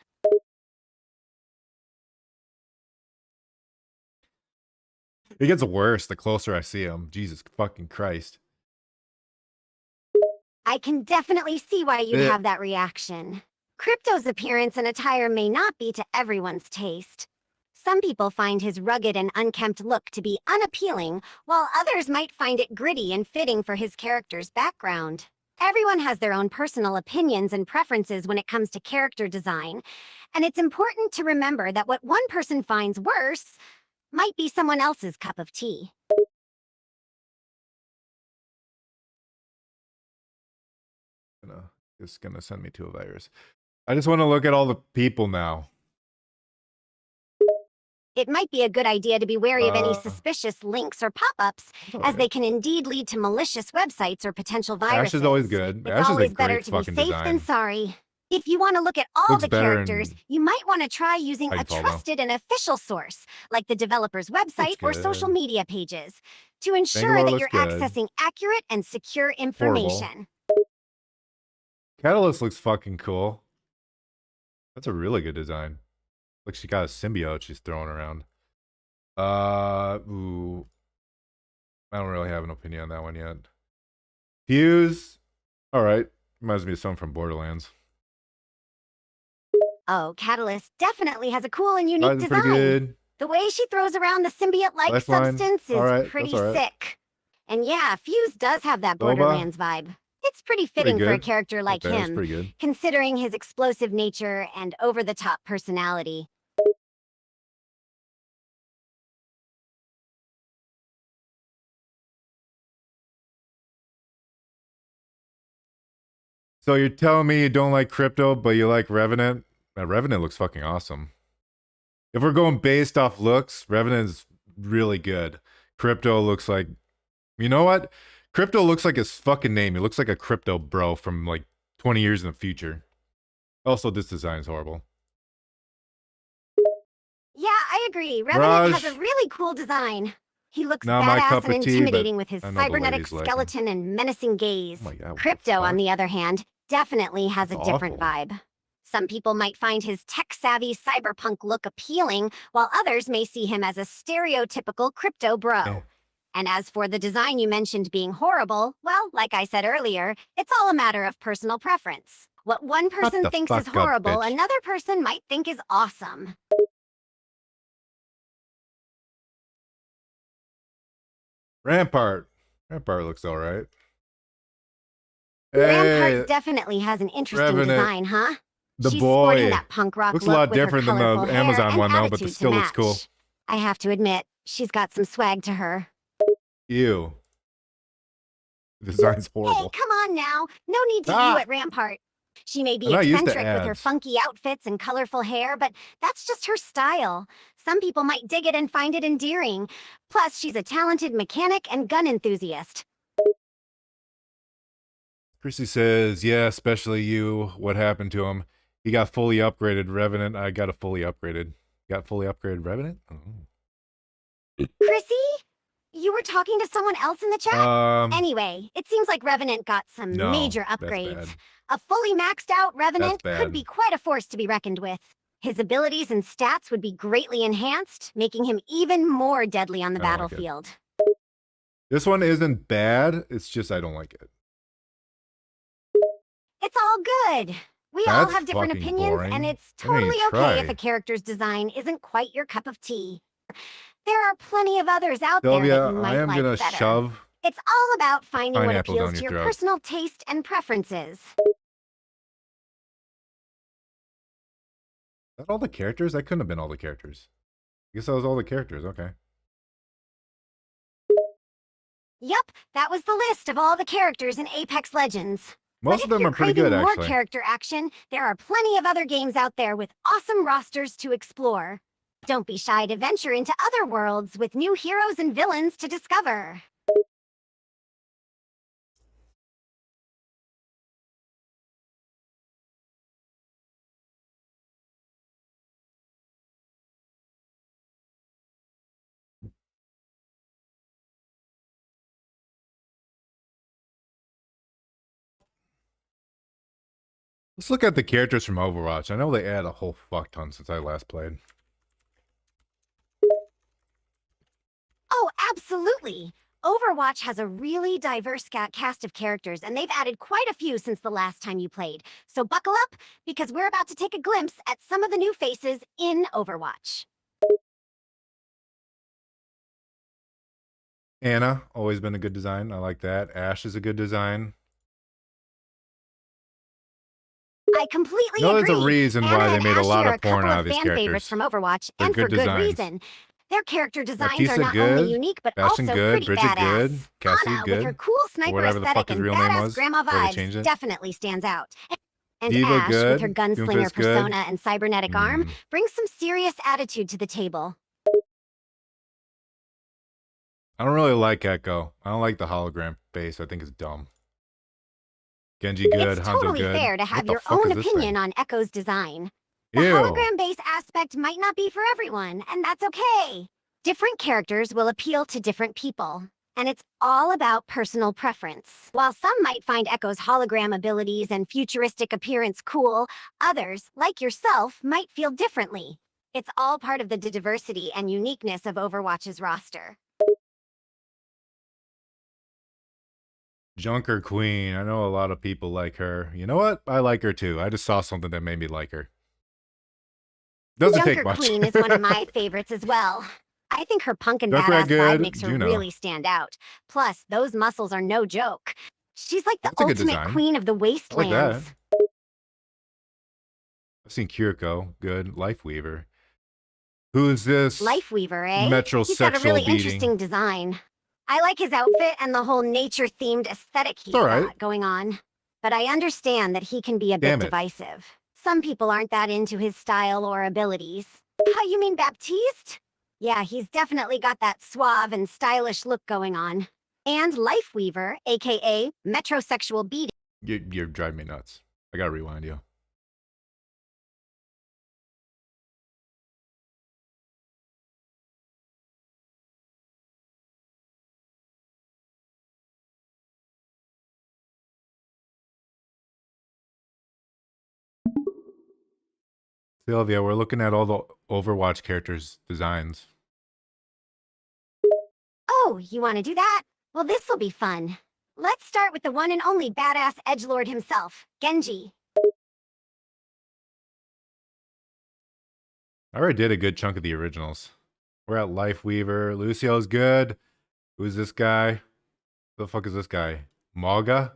B: It gets worse the closer I see him. Jesus fucking Christ.
C: I can definitely see why you'd
B: Eh.
C: have that reaction. Crypto's appearance and attire may not be to everyone's taste. Some people find his rugged and unkempt look to be unappealing, while others might find it gritty and fitting for his character's background. Everyone has their own personal opinions and preferences when it comes to character design, and it's important to remember that what one person finds worse might be someone else's cup of tea.
B: It's gonna send me to a virus. I just want to look at all the people now.
C: It might be a good idea to be wary of any
B: Uh,
C: suspicious links or pop-ups,
B: That's all
C: as they
B: right.
C: can indeed lead to malicious websites or potential
B: Ash
C: viruses.
B: is always good.
C: It's
B: Ash is a
C: always better
B: great
C: to be
B: fucking
C: safe than
B: design.
C: sorry. If you want to look at all
B: Looks
C: the
B: better
C: characters,
B: in
C: you might want to try using a
B: Titanfall, though.
C: trusted and official source, like the developer's website or social
B: good.
C: media pages, to ensure
B: Bangalore
C: that
B: looks
C: you're
B: good.
C: accessing accurate and secure information.
B: Catalyst looks fucking cool. That's a really good design. Like she got a symbiote she's throwing around. Ooh. I don't really have an opinion on that one yet. Fuse. Alright. Reminds me of something from Borderlands.
C: Oh, Catalyst definitely has a cool and unique
B: Alright, pretty
C: design.
B: good.
C: The way she throws around the symbiote-like
B: Lifeline.
C: substance is
B: Alright,
C: pretty
B: that's alright.
C: sick. And yeah, Fuse does have that
B: Boba.
C: Borderlands vibe. It's pretty fitting for a
B: good.
C: character like
B: Okay, that's
C: him,
B: pretty good.
C: considering his explosive nature and over-the-top personality.
B: So you're telling me you don't like Crypto, but you like Revenant? Revenant looks fucking awesome. If we're going based off looks, Revenant's really good. Crypto looks like... You know what? Crypto looks like his fucking name. He looks like a crypto bro from like 20 years in the future. Also, this design is horrible.
C: Yeah, I agree. Revenant
B: Raj,
C: has a really cool design. He looks
B: not my
C: badass
B: cup
C: and
B: of tea, but
C: intimidating with his
B: I know the
C: cybernetic
B: ladies like him.
C: skeleton and menacing gaze.
B: Oh my God, what the
C: Crypto, on
B: fuck?
C: the other hand, definitely has
B: That's
C: a different
B: awful.
C: vibe. Some people might find his tech-savvy cyberpunk look appealing, while others may see him as a stereotypical crypto bro.
B: Yeah.
C: And as for the design you mentioned being horrible, well, like I said earlier, it's all a matter of personal preference. What one person
B: the
C: thinks is
B: fuck up,
C: horrible,
B: bitch.
C: another person might think is awesome.
B: Rampart. Rampart looks alright. Hey,
C: Rampart definitely has an interesting
B: Revenant,
C: design, huh?
B: the
C: She's sporting
B: boy.
C: that punk rock
B: Looks a
C: look
B: lot
C: with her
B: different than
C: colorful
B: the
C: hair
B: Amazon
C: and
B: one though, but it
C: attitude to
B: still looks cool.
C: match. I have to admit, she's got some swag to her.
B: Ew. The design's
C: Hey,
B: horrible.
C: come on now. No need to
B: Ah!
C: ew at Rampart. She may be
B: I'm not used to
C: eccentric with her
B: ads.
C: funky outfits and colorful hair, but that's just her style. Some people might dig it and find it endearing. Plus, she's a talented mechanic and gun enthusiast.
B: Chrissy says, yeah, especially you. What happened to him? He got fully upgraded. Revenant, I got a fully upgraded. Got fully upgraded Revenant? Oh.
C: Chrissy? You were talking to someone else in the chat? Anyway, it seems like Revenant got some
B: no,
C: major
B: that's
C: upgrades.
B: bad.
C: A fully maxed out Revenant
B: That's
C: could
B: bad.
C: be quite a force to be reckoned with. His abilities and stats would be greatly enhanced, making him even more deadly on the
B: I don't like it.
C: battlefield.
B: This one isn't bad. It's just I don't like it.
C: It's all good. We all
B: That's
C: have different
B: fucking
C: opinions,
B: boring.
C: and it's
B: I didn't
C: totally
B: even
C: okay if
B: try.
C: a character's design isn't quite your cup of tea. There are plenty of others out there
B: Sylvia,
C: that you
B: I
C: might
B: am
C: like
B: gonna
C: better.
B: shove
C: It's all about finding what
B: pineapple
C: appeals
B: down
C: to
B: your
C: your
B: throat.
C: personal taste and preferences.
B: Is that all the characters? That couldn't have been all the characters. I guess that was all the characters. Okay.
C: Yup, that was the list of all the characters in Apex Legends.
B: Most
C: But
B: of them
C: if you're
B: are pretty
C: craving
B: good,
C: more
B: actually.
C: character action, there are plenty of other games out there with awesome rosters to explore. Don't be shy to venture into other worlds with new heroes and villains to discover.
B: Let's look at the characters from Overwatch. I know they add a whole fuck ton since I last played.
C: Oh, absolutely! Overwatch has a really diverse cast of characters, and they've added quite a few since the last time you played. So buckle up, because we're about to take a glimpse at some of the new faces in Overwatch.
B: Anna, always been a good design. I like that. Ashe is a good design.
C: I completely
B: No,
C: agree.
B: there's a reason
C: Anna
B: why they
C: and
B: made a
C: Ashe
B: lot
C: are
B: of porn
C: couple
B: out
C: of
B: of these
C: fan favorites
B: characters.
C: from Overwatch,
B: They're
C: and for
B: good
C: good
B: designs.
C: reason. Their character designs
B: Baptiste
C: are not
B: good,
C: only unique, but
B: Bastion
C: also
B: good,
C: pretty
B: Bridget
C: badass.
B: good, Cassie
C: Ana,
B: good,
C: with her cool sniper
B: whatever the
C: aesthetic
B: fuck his
C: and
B: real name
C: badass
B: was
C: grandma
B: before they changed
C: vibes,
B: it.
C: definitely stands out. And
B: Diva
C: Ashe, with her
B: good,
C: gunslinger
B: Doomfist good.
C: persona and cybernetic arm, brings some serious attitude to the table.
B: I don't really like Echo. I don't like the hologram face. I think it's dumb. Genji good,
C: It's
B: Hanzo
C: totally
B: good.
C: fair to have
B: What the
C: your
B: fuck
C: own
B: is this
C: opinion
B: thing?
C: on Echo's design. The
B: Ew.
C: hologram-based aspect might not be for everyone, and that's okay. Different characters will appeal to different people, and it's all about personal preference. While some might find Echo's hologram abilities and futuristic appearance cool, others, like yourself, might feel differently. It's all part of the diversity and uniqueness of Overwatch's roster.
B: Junker Queen. I know a lot of people like her. You know what? I like her too. I just saw something that made me like her. Doesn't
C: Junker
B: take much.
C: Queen is one of my favorites as well. I think her punk and
B: Junkrat
C: badass
B: good,
C: vibe makes her
B: Juno.
C: really stand out. Plus, those muscles are no joke. She's like the
B: That's a good
C: ultimate
B: design.
C: queen of the
B: I like
C: wastelands.
B: that. I've seen Kiriko. Good. Lifeweaver. Who's this?
C: Lifeweaver, eh? He's got a
B: Metrosexual
C: really
B: beating.
C: interesting design. I like his outfit and the whole nature-themed aesthetic he's got going on. But I understand that he can be a bit divisive. Some people aren't that into his style or abilities. How you mean Baptiste? Yeah, he's definitely got that suave and stylish look going on. And Lifeweaver, aka Metrosexual beating.
B: You're driving me nuts. I gotta rewind you. Sylvia, we're looking at all the Overwatch characters' designs.
C: Oh, you want to do that? Well, this'll be fun. Let's start with the one and only badass edgelord himself, Genji.
B: I already did a good chunk of the originals. We're at Lifeweaver. Lucio's good. Who's this guy? Who the fuck is this guy? Maga?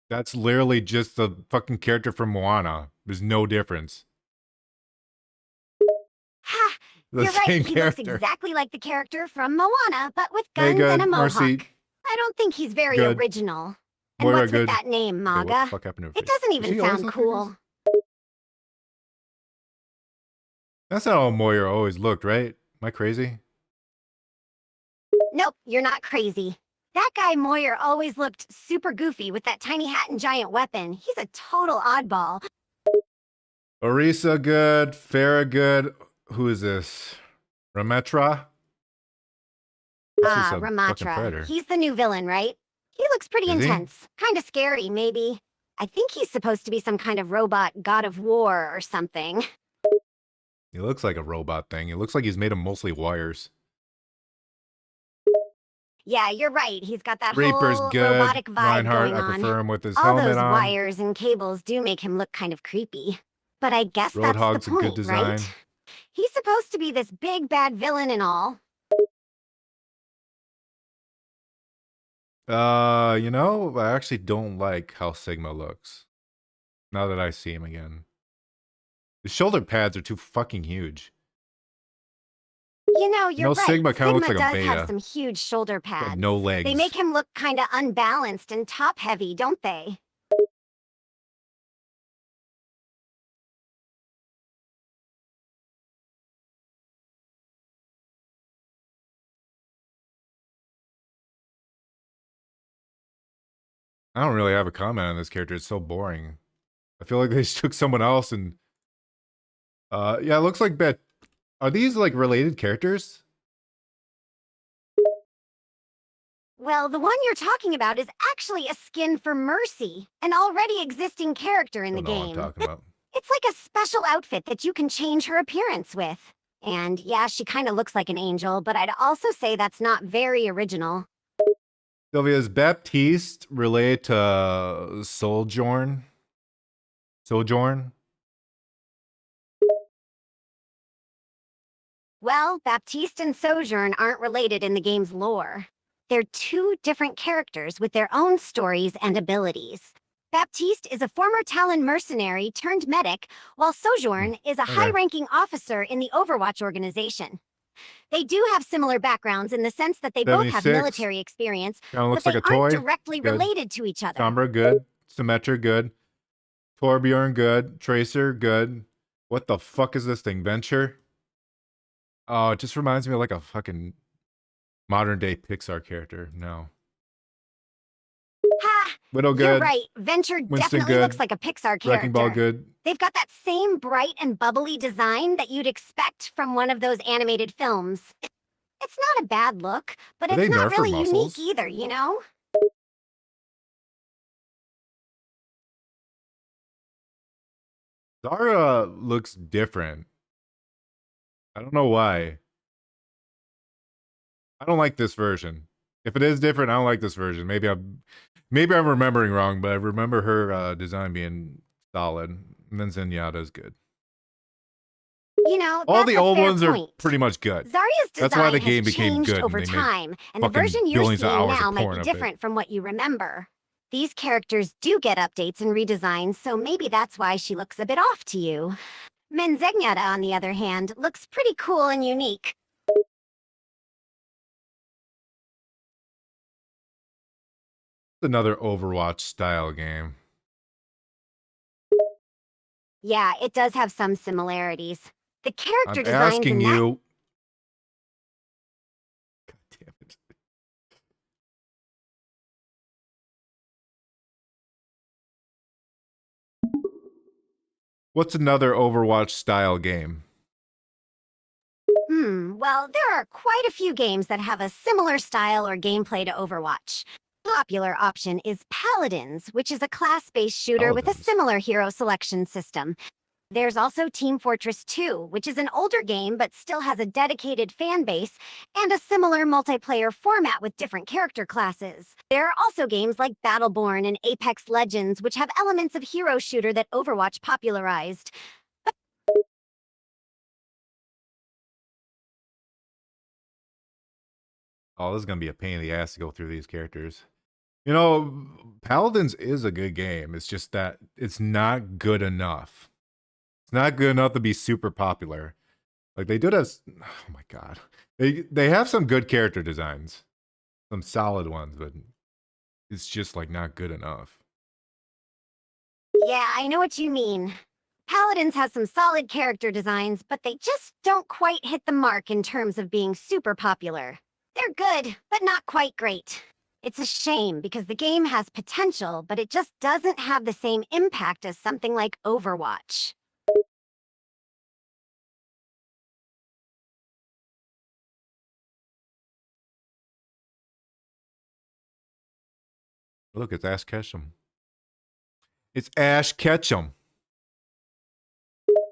B: That's literally just the fucking character from Moana. There's no difference.
C: Ha!
B: The
C: You're right,
B: same
C: he looks
B: character.
C: exactly like the character from Moana, but with
B: Hey,
C: guns and a
B: good.
C: mohawk.
B: Mercy,
C: I don't think he's very
B: good.
C: original. And
B: Moira,
C: what's with
B: good.
C: that name,
B: Okay, what the
C: Maga?
B: fuck happened to her
C: It
B: face?
C: doesn't
B: Does
C: even
B: she always
C: sound
B: look like this?
C: cool.
B: That's not how Moira always looked, right? Am I crazy?
C: Nope, you're not crazy. That guy Moyer always looked super goofy with that tiny hat and giant weapon. He's a total oddball.
B: Orisa, good. Farah, good. Who is this? Rametra? This is a fucking
C: Ramatra.
B: predator.
C: He's the new villain, right? He looks pretty
B: Is he?
C: intense. Kinda scary, maybe. I think he's supposed to be some kind of robot god of war or something.
B: He looks like a robot thing. It looks like he's made of mostly wires.
C: Yeah, you're right. He's got that
B: Reaper's
C: whole
B: good.
C: robotic vibe
B: Reinhardt,
C: going
B: I
C: on.
B: prefer him with his
C: All
B: helmet
C: those
B: on.
C: wires and cables do make him look kind of creepy. But I guess that's the
B: Roadhog's a good
C: point,
B: design.
C: right? He's supposed to be this big bad villain and all.
B: You know, I actually don't like how Sigma looks. Now that I see him again. The shoulder pads are too fucking huge.
C: You know, you're right.
B: Sigma kinda looks like a
C: does
B: beta.
C: have some huge shoulder pads.
B: Got no legs.
C: They make him look kind of unbalanced and top heavy, don't they?
B: I don't really have a comment on this character. It's so boring. I feel like they just took someone else and yeah, it looks like Bet. Are these like related characters?
C: Well, the one you're talking about is actually a skin for Mercy, an already existing character in the
B: Don't know what I'm
C: game.
B: talking about.
C: It's like a special outfit that you can change her appearance with. And yeah, she kind of looks like an angel, but I'd also say that's not very original.
B: Sylvia, is Baptiste related to Sojourn? Sojourn?
C: Well, Baptiste and Sojourn aren't related in the game's lore. They're two different characters with their own stories and abilities. Baptiste is a former Talon mercenary turned medic, while Sojourn is a
B: okay.
C: high-ranking officer in the Overwatch organization. They do have similar backgrounds in the sense that they both have
B: 76.
C: military experience,
B: Kinda looks
C: but
B: like
C: they
B: a
C: aren't
B: toy.
C: directly
B: Good.
C: related to each other.
B: Sombra, good. Symmetra, good. Torbjorn, good. Tracer, good. What the fuck is this thing? Venture? Oh, it just reminds me of like a fucking modern day Pixar character. No.
C: Ha!
B: Widow,
C: You're
B: good.
C: right. Venture
B: Winston,
C: definitely
B: good.
C: looks like a Pixar character.
B: Wrecking Ball, good.
C: They've got that same bright and bubbly design that you'd expect from one of those animated films. It's not a bad look, but
B: Did
C: it's
B: they
C: not
B: nerf her
C: really
B: muscles?
C: unique either, you know?
B: Zara looks different. I don't know why. I don't like this version. If it is different, I don't like this version. Maybe I'm remembering wrong, but I remember her design being solid. And then Zenyatta's good.
C: You know,
B: All
C: that's
B: the
C: a
B: old
C: fair
B: ones
C: point.
B: are pretty much good.
C: Zarya's design
B: That's why the
C: has
B: game became
C: changed
B: good,
C: over
B: and they made
C: time, and the
B: fucking
C: version you're
B: billions of
C: seeing
B: hours of
C: now might
B: porn
C: be
B: of it.
C: different from what you remember. These characters do get updates and redesigns, so maybe that's why she looks a bit off to you. Menzegnata, on the other hand, looks pretty cool and unique.
B: Another Overwatch style game.
C: Yeah, it does have some similarities. The character
B: I'm
C: designs
B: asking
C: in that
B: you. God damn it. What's another Overwatch style game?
C: Well, there are quite a few games that have a similar style or gameplay to Overwatch. Popular option is Paladins, which is a class-based shooter with a
B: Paladins.
C: similar hero selection system. There's also Team Fortress 2, which is an older game but still has a dedicated fan base and a similar multiplayer format with different character classes. There are also games like Battleborn and Apex Legends, which have elements of hero shooter that Overwatch popularized.
B: Oh, this is gonna be a pain in the ass to go through these characters. You know, Paladins is a good game. It's just that it's not good enough. It's not good enough to be super popular. Like they did us. Oh my god, they have some good character designs, some solid ones, but it's just like not good enough.
C: Yeah, I know what you mean. Paladins has some solid character designs, but they just don't quite hit the mark in terms of being super popular. They're good, but not quite great. It's a shame because the game has potential, but it just doesn't have the same impact as something like Overwatch.
B: Look, it's Ash Ketchum. It's Ash Ketchum.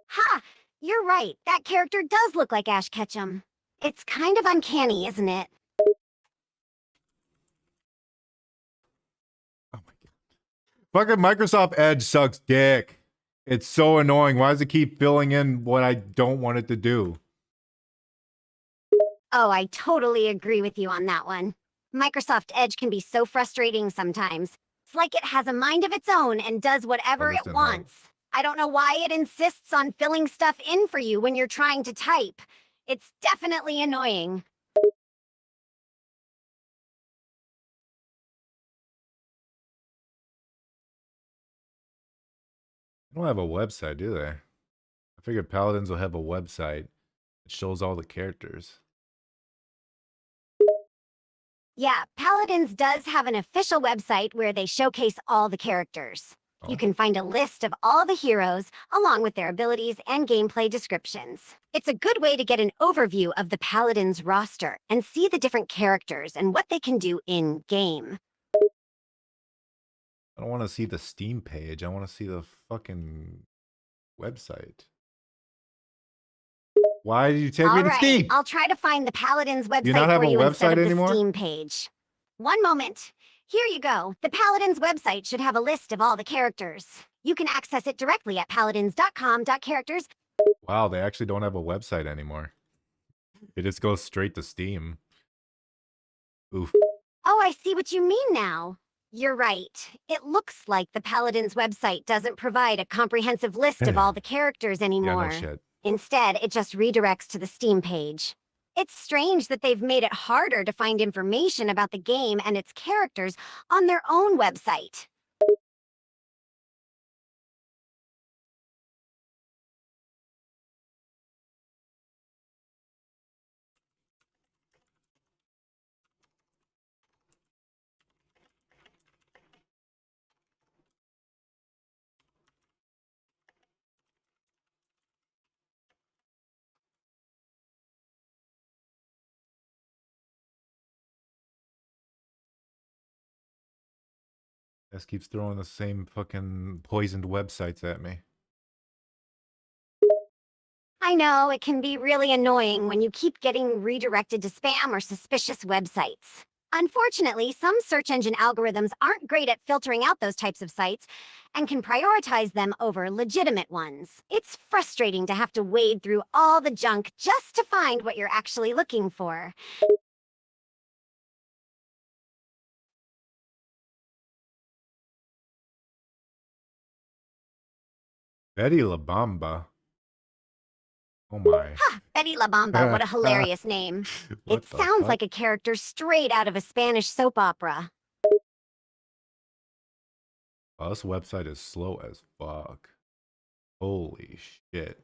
C: Ha! You're right. That character does look like Ash Ketchum. It's kind of uncanny, isn't it?
B: Oh my god. Fucking Microsoft Edge sucks dick. It's so annoying. Why does it keep filling in what I don't want it to do?
C: Oh, I totally agree with you on that one. Microsoft Edge can be so frustrating sometimes. It's like it has a mind of its own and does whatever
B: this
C: it
B: didn't help.
C: wants. I don't know why it insists on filling stuff in for you when you're trying to type. It's definitely annoying.
B: They don't have a website, do they? I figured Paladins will have a website that shows all the characters.
C: Yeah, Paladins does have an official website where they showcase all the characters.
B: Oh.
C: You can find a list of all the heroes, along with their abilities and gameplay descriptions. It's a good way to get an overview of the Paladins roster and see the different characters and what they can do in-game.
B: I don't want to see the Steam page. I want to see the fucking website. Why did you take me to Steam?
C: I'll try to find the Paladins website
B: not have
C: for
B: a
C: you instead
B: website
C: of
B: anymore?
C: the Steam page. One moment. Here you go. The Paladins website should have a list of all the characters. You can access it directly at paladins.com.characters.
B: Wow, they actually don't have a website anymore. It just goes straight to Steam. Oof.
C: Oh, I see what you mean now. You're right. It looks like the Paladins website doesn't provide a comprehensive list of all the characters
B: Yeah,
C: anymore.
B: no shit.
C: Instead, it just redirects to the Steam page. It's strange that they've made it harder to find information about the game and its characters on their own website.
B: This keeps throwing the same fucking poisoned websites at me.
C: I know, it can be really annoying when you keep getting redirected to spam or suspicious websites. Unfortunately, some search engine algorithms aren't great at filtering out those types of sites and can prioritize them over legitimate ones. It's frustrating to have to wade through all the junk just to find what you're actually looking for.
B: Betty La Bamba. Oh my.
C: Ha! Betty La Bamba, what a hilarious name.
B: What
C: It
B: the
C: sounds
B: fuck?
C: like a character straight out of a Spanish soap opera.
B: Oh, this website is slow as fuck. Holy shit.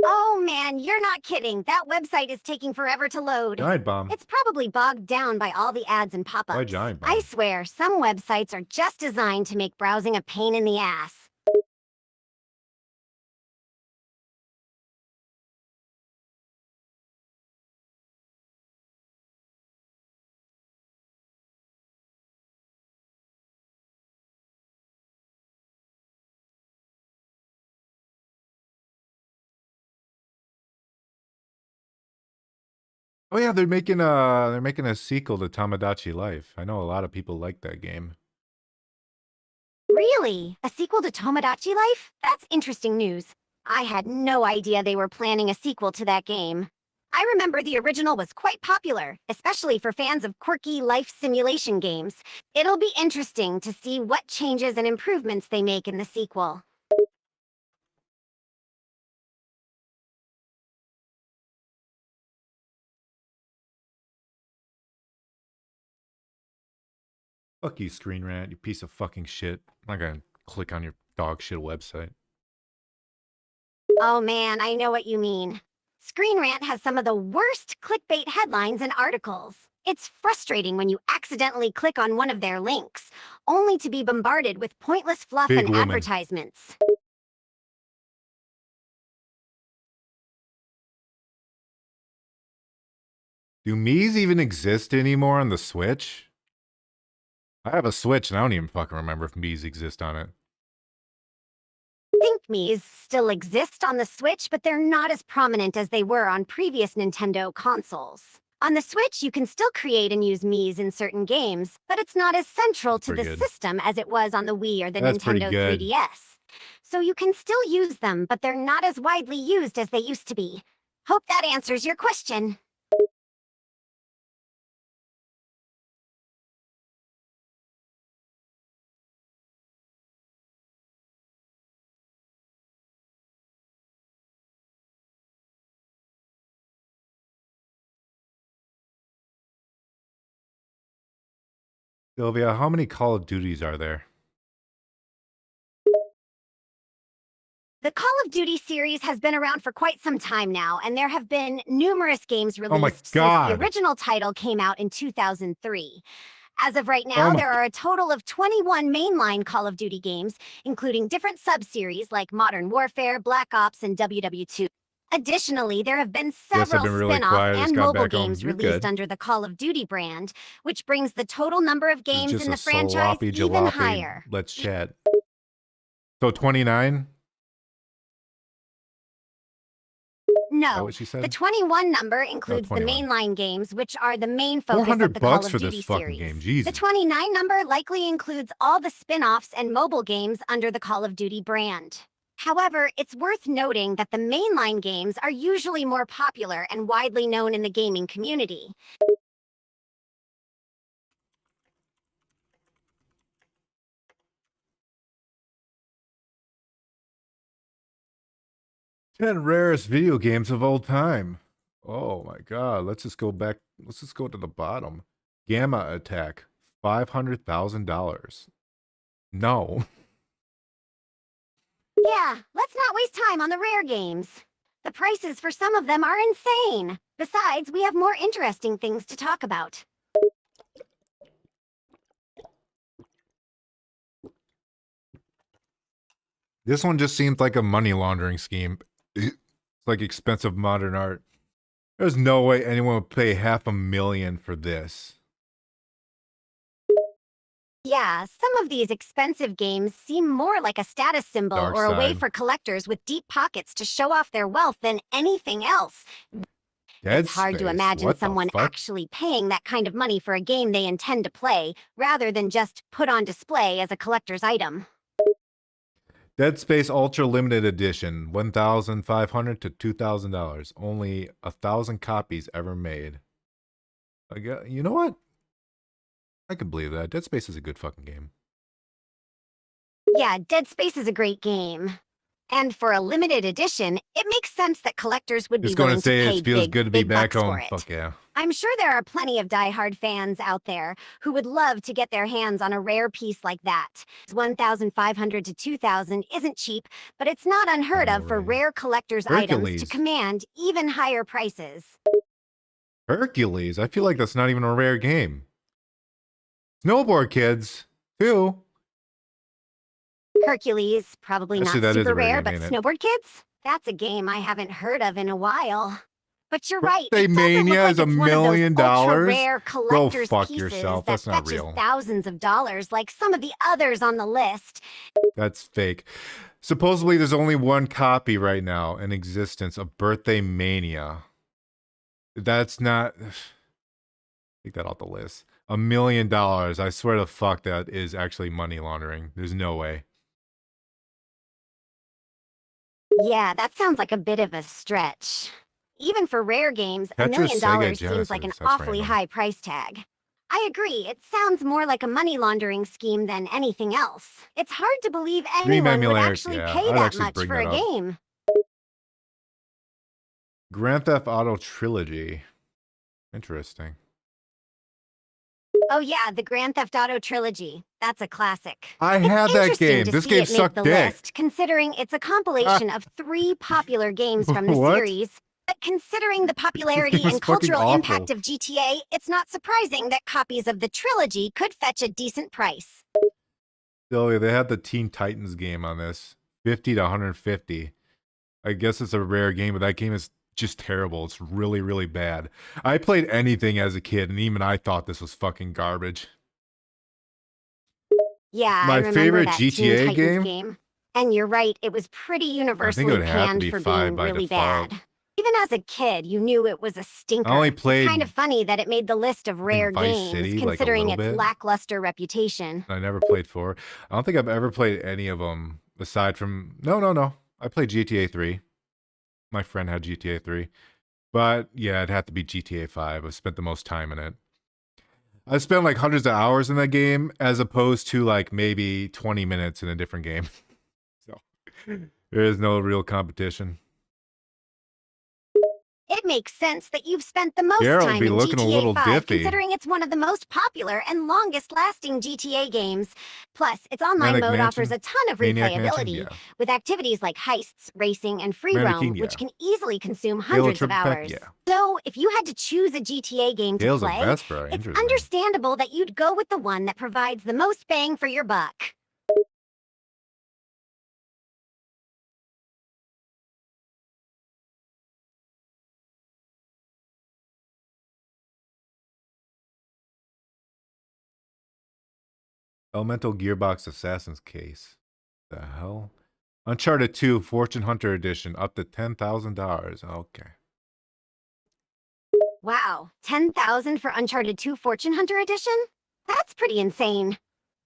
C: Oh man, you're not kidding. That website is taking forever to load.
B: Giant bomb.
C: It's probably bogged down by all the ads and pop-ups.
B: Why giant bomb?
C: I swear, some websites are just designed to make browsing a pain in the ass.
B: Oh yeah, they're making a sequel to Tamagotchi Life. I know a lot of people like that game.
C: Really? A sequel to Tomodachi Life? That's interesting news. I had no idea they were planning a sequel to that game. I remember the original was quite popular, especially for fans of quirky life simulation games. It'll be interesting to see what changes and improvements they make in the sequel.
B: Fuck you, Screen Rant, you piece of fucking shit. I'm not gonna click on your dog shit website.
C: Oh man, I know what you mean. Screen Rant has some of the worst clickbait headlines and articles. It's frustrating when you accidentally click on one of their links, only to be bombarded with pointless fluff
B: Big
C: and
B: woman.
C: advertisements.
B: Do Mii's even exist anymore on the Switch? I have a Switch and I don't even fucking remember if Mii's exist on it.
C: Think Mii's still exist on the Switch, but they're not as prominent as they were on previous Nintendo consoles. On the Switch, you can still create and use Mii's in certain games, but it's not as central to the system as it was on the Wii or the Nintendo 3DS. So you can still use them, but they're not as widely used as they used to be. Hope that answers your question.
B: Sylvia, how many Call of Duties are there?
C: The Call of Duty series has been around for quite some time now, and there have been numerous games released since the original title came out in 2003. As of right now, there are a total of 21 mainline Call of Duty games, including different sub-series like Modern Warfare, Black Ops, and WW2. Additionally, there have been several spin-off and mobile games released under the Call of Duty brand, which brings the total number of games in the franchise even higher.
B: Let's chat. So 29?
C: No,
B: what she said?
C: The 21 number includes the mainline games, which are the main focus of the Call of Duty series. The 29 number likely includes all the spin-offs and mobile games under the Call of Duty brand. However, it's worth noting that the mainline games are usually more popular and widely known in the gaming community.
B: Ten rarest video games of all time. Oh my god, let's just go back. Let's just go to the bottom. Gamma Attack, $500,000. No.
C: Yeah, let's not waste time on the rare games. The prices for some of them are insane. Besides, we have more interesting things to talk about.
B: This one just seemed like a money laundering scheme. It's like expensive modern art. There's no way anyone would pay $500,000 for this.
C: Yeah, some of these expensive games seem more like a status symbol or a way for collectors with deep pockets to show off their wealth than anything else. It's hard to imagine someone actually paying that kind of money for a game they intend to play, rather than just put on display as a collector's item.
B: Dead Space Ultra Limited Edition, $1,500 to $2,000. Only 1,000 copies ever made. You know what? I can believe that. Dead Space is a good fucking game.
C: Yeah, Dead Space is a great game. And for a limited edition, it makes sense that collectors would be willing to pay
B: it feels good to be back home.
C: Fuck yeah. I'm sure there are plenty of diehard fans out there who would love to get their hands on a rare piece like that. $1,500 to $2,000 isn't cheap, but it's not unheard of for rare collector's items to command even higher prices.
B: Hercules? I feel like that's not even a rare game. Snowboard Kids, too.
C: Hercules, probably not super rare, but Snowboard Kids? That's a game I haven't heard of in a while. But you're right.
B: Mania is $1 million.
C: Rare
B: Go fuck yourself. That's not real.
C: Thousands of dollars, like some of the others on the list.
B: That's fake. Supposedly, there's only one copy right now in existence of Birthday Mania. That's not. Take that off the list. $1 million. I swear to fuck that is actually money laundering. There's no way.
C: Yeah, that sounds like a bit of a stretch. Even for rare games, $1
B: Tetris,
C: million
B: Sega
C: seems like an
B: Genesis, that's
C: awfully
B: random.
C: high price tag. I agree, it sounds more like a money laundering scheme than anything else. It's hard to believe
B: Dream
C: anyone would
B: emulator,
C: actually
B: yeah,
C: pay
B: I'd
C: that
B: actually
C: much
B: bring
C: for
B: that
C: a
B: up.
C: game.
B: Grand Theft Auto Trilogy. Interesting.
C: Oh yeah, the Grand Theft Auto trilogy. That's a classic.
B: I
C: It's
B: had that
C: interesting
B: game.
C: to
B: This
C: see
B: game
C: it make
B: sucked
C: the
B: dick.
C: list, considering it's a compilation of 3 popular games from the
B: What?
C: series. But considering the
B: This
C: popularity
B: game was
C: and
B: fucking
C: cultural
B: awful.
C: impact of GTA, it's not surprising that copies of the trilogy could fetch a decent price.
B: Sylvia, they had the Teen Titans game on this. 50 to 150. I guess it's a rare game, but that game is just terrible. It's really, really bad. I played anything as a kid, and even I thought this was fucking garbage.
C: Yeah, I
B: My
C: remember
B: favorite
C: that Teen
B: GTA
C: Titans
B: game?
C: game. And you're right, it was pretty
B: I think it
C: universally
B: would have to
C: panned
B: be
C: for
B: 5
C: being
B: by
C: really
B: default.
C: bad. Even as a kid, you knew it was a stinker.
B: I only
C: It's
B: played,
C: kind of funny that it made the list of
B: I
C: rare
B: think, Vice
C: games,
B: City, like a
C: considering
B: little
C: its
B: bit.
C: lackluster reputation.
B: I never played 4. I don't think I've ever played any of them aside from... No. I played GTA 3. My friend had GTA 3. But yeah, it'd have to be GTA 5. I spent the most time in it. I spent like hundreds of hours in that game as opposed to like maybe 20 minutes in a different game. So there is no real competition.
C: It makes sense that you've spent the most
B: Garrett would
C: time
B: be
C: in
B: looking a little
C: GTA 5,
B: diffy.
C: considering it's one of the most popular and longest-lasting GTA games. Plus, its online
B: Manic
C: mode
B: Mansion?
C: offers a ton of
B: Maniac Mansion?
C: replayability,
B: Yeah.
C: with activities like heists, racing, and free
B: Manic
C: roam,
B: King? Yeah.
C: which can easily consume
B: Halo
C: hundreds of
B: Triple Pack?
C: hours.
B: Yeah.
C: So, if you had to choose a GTA game to
B: Tales of
C: play,
B: Vesper?
C: it's
B: Interesting.
C: understandable that you'd go with the one that provides the most bang for your buck.
B: Elemental Gearbox Assassin's Case. The hell? Uncharted 2 Fortune Hunter Edition, up to $10,000. Okay.
C: Wow, 10,000 for Uncharted 2 Fortune Hunter Edition? That's pretty insane.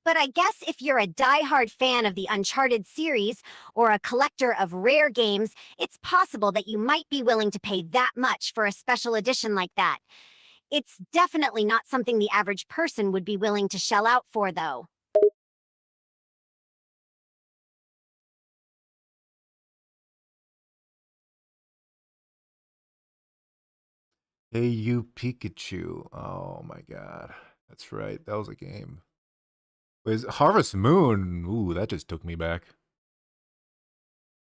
C: But I guess if you're a die-hard fan of the Uncharted series or a collector of rare games, it's possible that you might be willing to pay that much for a special edition like that. It's definitely not something the average person would be willing to shell out for, though.
B: Hey You Pikachu. Oh my god. That's right. That was a game. Was Harvest Moon? Ooh, that just took me back.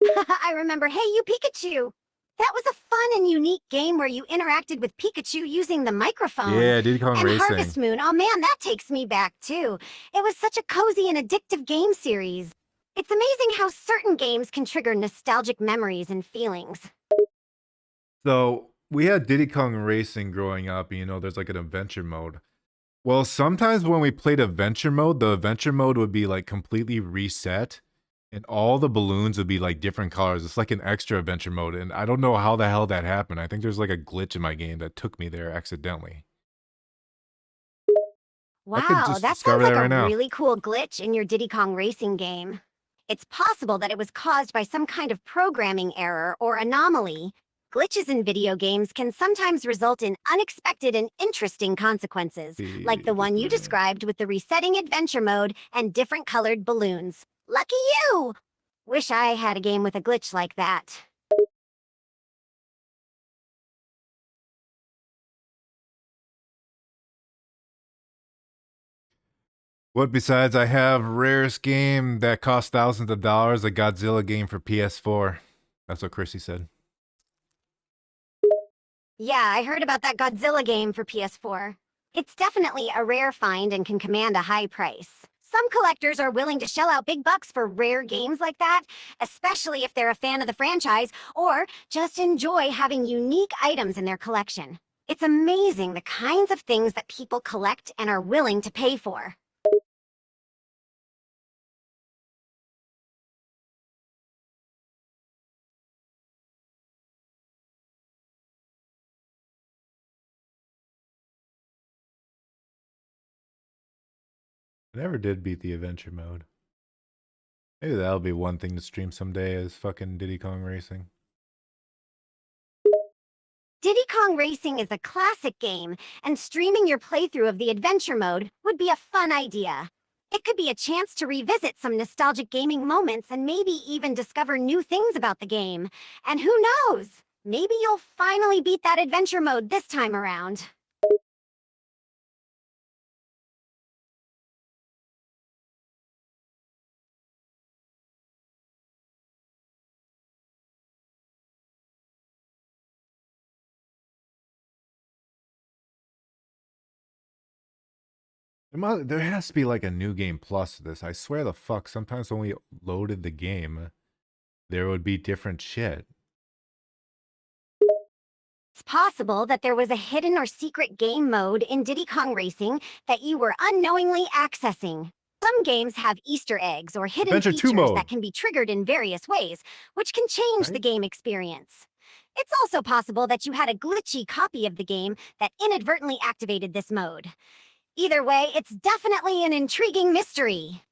C: I remember Hey You Pikachu! That was a fun and unique game where you interacted with Pikachu using the microphone.
B: Yeah, Diddy Kong
C: And
B: Racing.
C: Harvest Moon, oh man, that takes me back too. It was such a cozy and addictive game series. It's amazing how certain games can trigger nostalgic memories and feelings.
B: So we had Diddy Kong Racing growing up, and, you know, there's like an adventure mode. Well, sometimes when we played adventure mode, the adventure mode would be like completely reset, and all the balloons would be like different colors. It's like an extra adventure mode, and I don't know how the hell that happened. I think there's like a glitch in my game that took me there accidentally. I could
C: Wow,
B: just
C: that
B: discover
C: sounds
B: that
C: like
B: right
C: a
B: now.
C: really cool glitch in your Diddy Kong Racing game. It's possible that it was caused by some kind of programming error or anomaly. Glitches in video games can sometimes result in unexpected and interesting consequences, like the one you described with the resetting adventure mode and different colored balloons. Lucky you! Wish I had a game with a glitch like that.
B: What besides I have rarest game that costs thousands of dollars, a Godzilla game for PS4. That's what Chrissy said.
C: Yeah, I heard about that Godzilla game for PS4. It's definitely a rare find and can command a high price. Some collectors are willing to shell out big bucks for rare games like that, especially if they're a fan of the franchise or just enjoy having unique items in their collection. It's amazing the kinds of things that people collect and are willing to pay for.
B: I never did beat the adventure mode. Maybe that'll be one thing to stream someday is fucking Diddy Kong Racing.
C: Diddy Kong Racing is a classic game, and streaming your playthrough of the adventure mode would be a fun idea. It could be a chance to revisit some nostalgic gaming moments and maybe even discover new things about the game. And who knows? Maybe you'll finally beat that adventure mode this time around.
B: There has to be like a new game plus to this. I swear the fuck, sometimes when we loaded the game, there would be different shit.
C: It's possible that there was a hidden or secret game mode in Diddy Kong Racing that you were unknowingly accessing. Some games have Easter eggs or hidden
B: Adventure 2
C: features
B: mode.
C: that can be triggered in various ways, which can change the
B: Right?
C: game experience. It's also possible that you had a glitchy copy of the game that inadvertently activated this mode. Either way, it's definitely an intriguing mystery.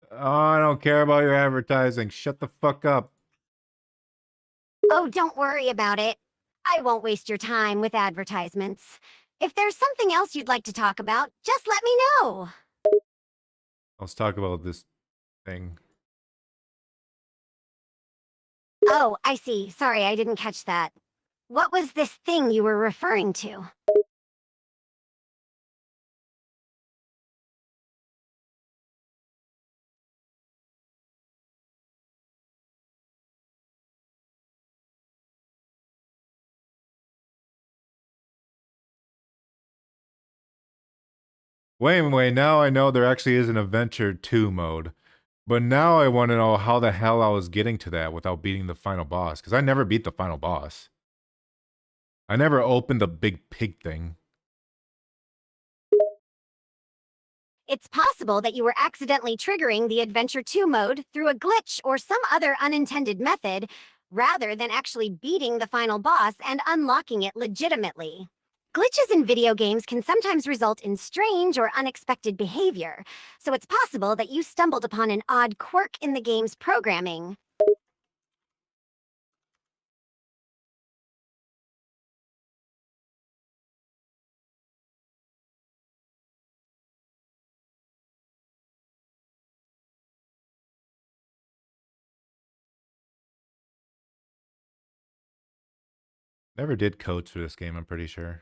B: Oh, I don't care about your advertising. Shut the fuck up.
C: Oh, don't worry about it. I won't waste your time with advertisements. If there's something else you'd like to talk about, just let me know.
B: Let's talk about this thing.
C: Oh, I see. Sorry, I didn't catch that. What was this thing you were referring to?
B: Wait, now I know there actually is an Adventure 2 mode. But now I want to know how the hell I was getting to that without beating the final boss. Because I never beat the final boss. I never opened the big pig thing.
C: It's possible that you were accidentally triggering the Adventure 2 mode through a glitch or some other unintended method, rather than actually beating the final boss and unlocking it legitimately. Glitches in video games can sometimes result in strange or unexpected behavior, so it's possible that you stumbled upon an odd quirk in the game's programming.
B: Never did codes for this game, I'm pretty sure.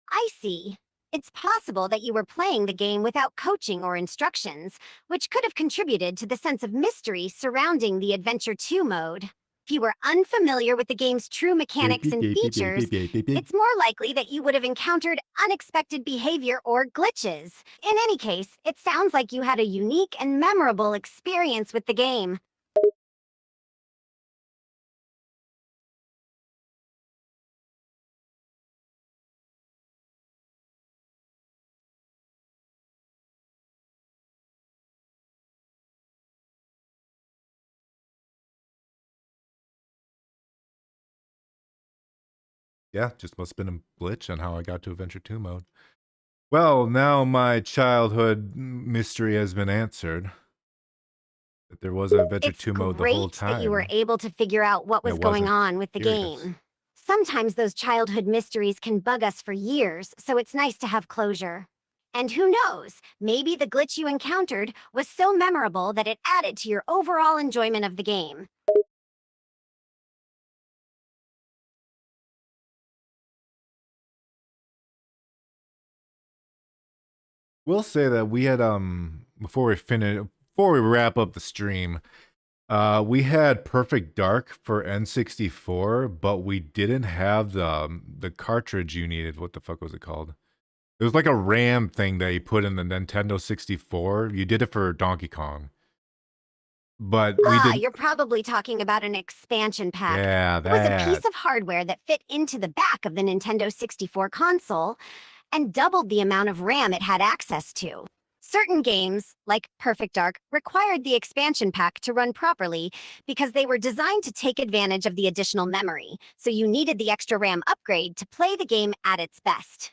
C: I see. It's possible that you were playing the game without coaching or instructions, which could have contributed to the sense of mystery surrounding the Adventure 2 mode. If you were unfamiliar with the game's true mechanics and features, it's more likely that you would have encountered unexpected behavior or glitches. In any case, it sounds like you had a unique and memorable experience with the game.
B: Yeah, just must have been a glitch on how I got to Adventure 2 mode. Well, now my childhood mystery has been answered. That there was an Adventure
C: It's
B: 2 mode the whole
C: great that you were
B: time.
C: able to figure out what was
B: It
C: going
B: wasn't
C: on with the
B: serious.
C: game. Sometimes those childhood mysteries can bug us for years, so it's nice to have closure. And who knows, maybe the glitch you encountered was so memorable that it added to your overall enjoyment of the game.
B: We'll say that we had before we wrap up the stream, we had Perfect Dark for N64, but we didn't have the cartridge you needed. What the fuck was it called? It was like a RAM thing that you put in the Nintendo 64. You did it for Donkey Kong. But we didn't.
C: You're probably talking about an expansion pack.
B: Yeah,
C: It was a
B: that.
C: piece of hardware that fit into the back of the Nintendo 64 console and doubled the amount of RAM it had access to. Certain games, like Perfect Dark, required the expansion pack to run properly because they were designed to take advantage of the additional memory, so you needed the extra RAM upgrade to play the game at its best.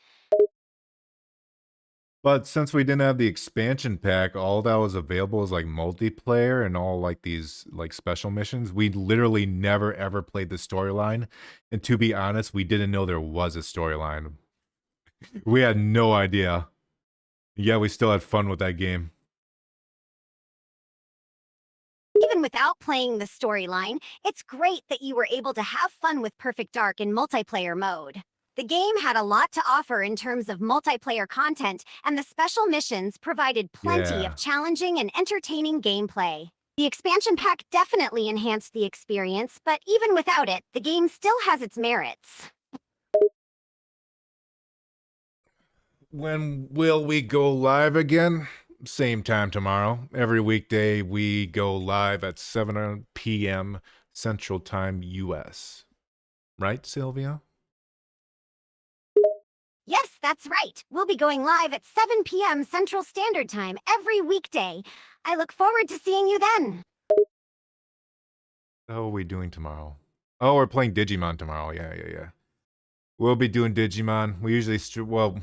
B: But since we didn't have the expansion pack, all that was available is like multiplayer and all like these like special missions. We literally never ever played the storyline. And to be honest, we didn't know there was a storyline. We had no idea. Yeah, we still had fun with that game.
C: Even without playing the storyline, it's great that you were able to have fun with Perfect Dark in multiplayer mode. The game had a lot to offer in terms of multiplayer content, and the special missions provided plenty
B: Yeah.
C: of challenging and entertaining gameplay. The expansion pack definitely enhanced the experience, but even without it, the game still has its merits.
B: When will we go live again? Same time tomorrow. Every weekday we go live at 7 p.m. Central Time US. Right, Sylvia?
C: Yes, that's right. We'll be going live at 7 p.m. Central Standard Time every weekday. I look forward to seeing you then.
B: How are we doing tomorrow? Oh, we're playing Digimon tomorrow. Yeah. We'll be doing Digimon. We usually stream, well,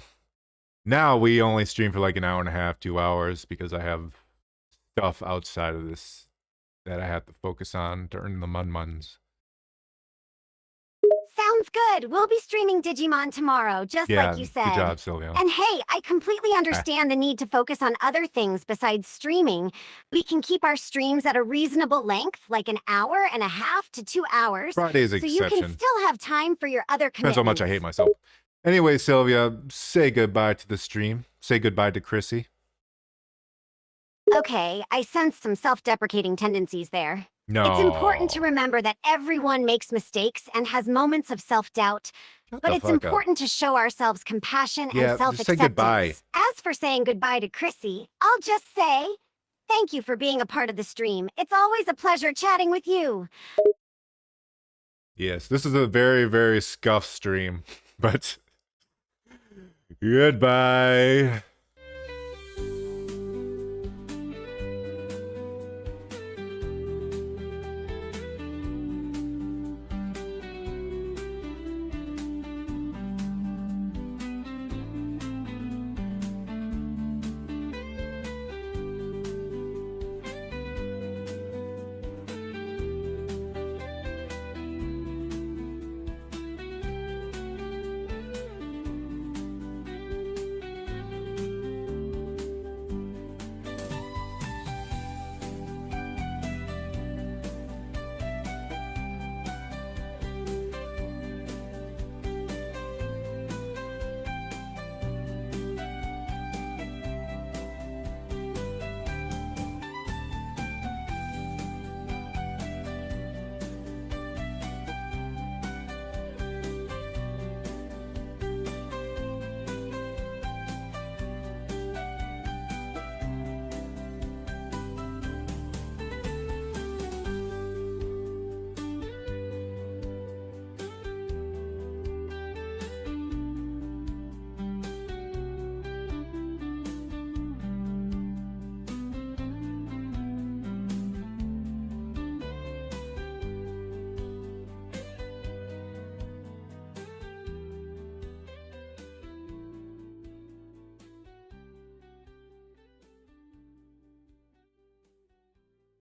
B: now we only stream for like an hour and a half, 2 hours, because I have stuff outside of this that I have to focus on to earn the mun-muns.
C: Sounds good. We'll be streaming Digimon tomorrow, just
B: Yeah,
C: like you said.
B: good job, Sylvia.
C: And hey, I completely understand the need to focus on other things besides streaming. We can keep our streams at a reasonable length, like an hour and a half to 2 hours.
B: Friday's
C: so you can
B: exception.
C: still have time for your other
B: Depends
C: commitments.
B: how much I hate myself. Anyway, Sylvia, say goodbye to the stream. Say goodbye to Chrissy.
C: Okay, I sense some self-deprecating tendencies there.
B: No.
C: It's important to remember that everyone makes mistakes and has moments of self-doubt.
B: Shut
C: But
B: the
C: it's
B: fuck up.
C: important to show ourselves compassion
B: Yeah,
C: and
B: just say
C: self-acceptance.
B: goodbye.
C: As for saying goodbye to Chrissy, I'll just say, thank you for being a part of the stream. It's always a pleasure chatting with you.
B: Yes, this is a very, very scuffed stream, but goodbye.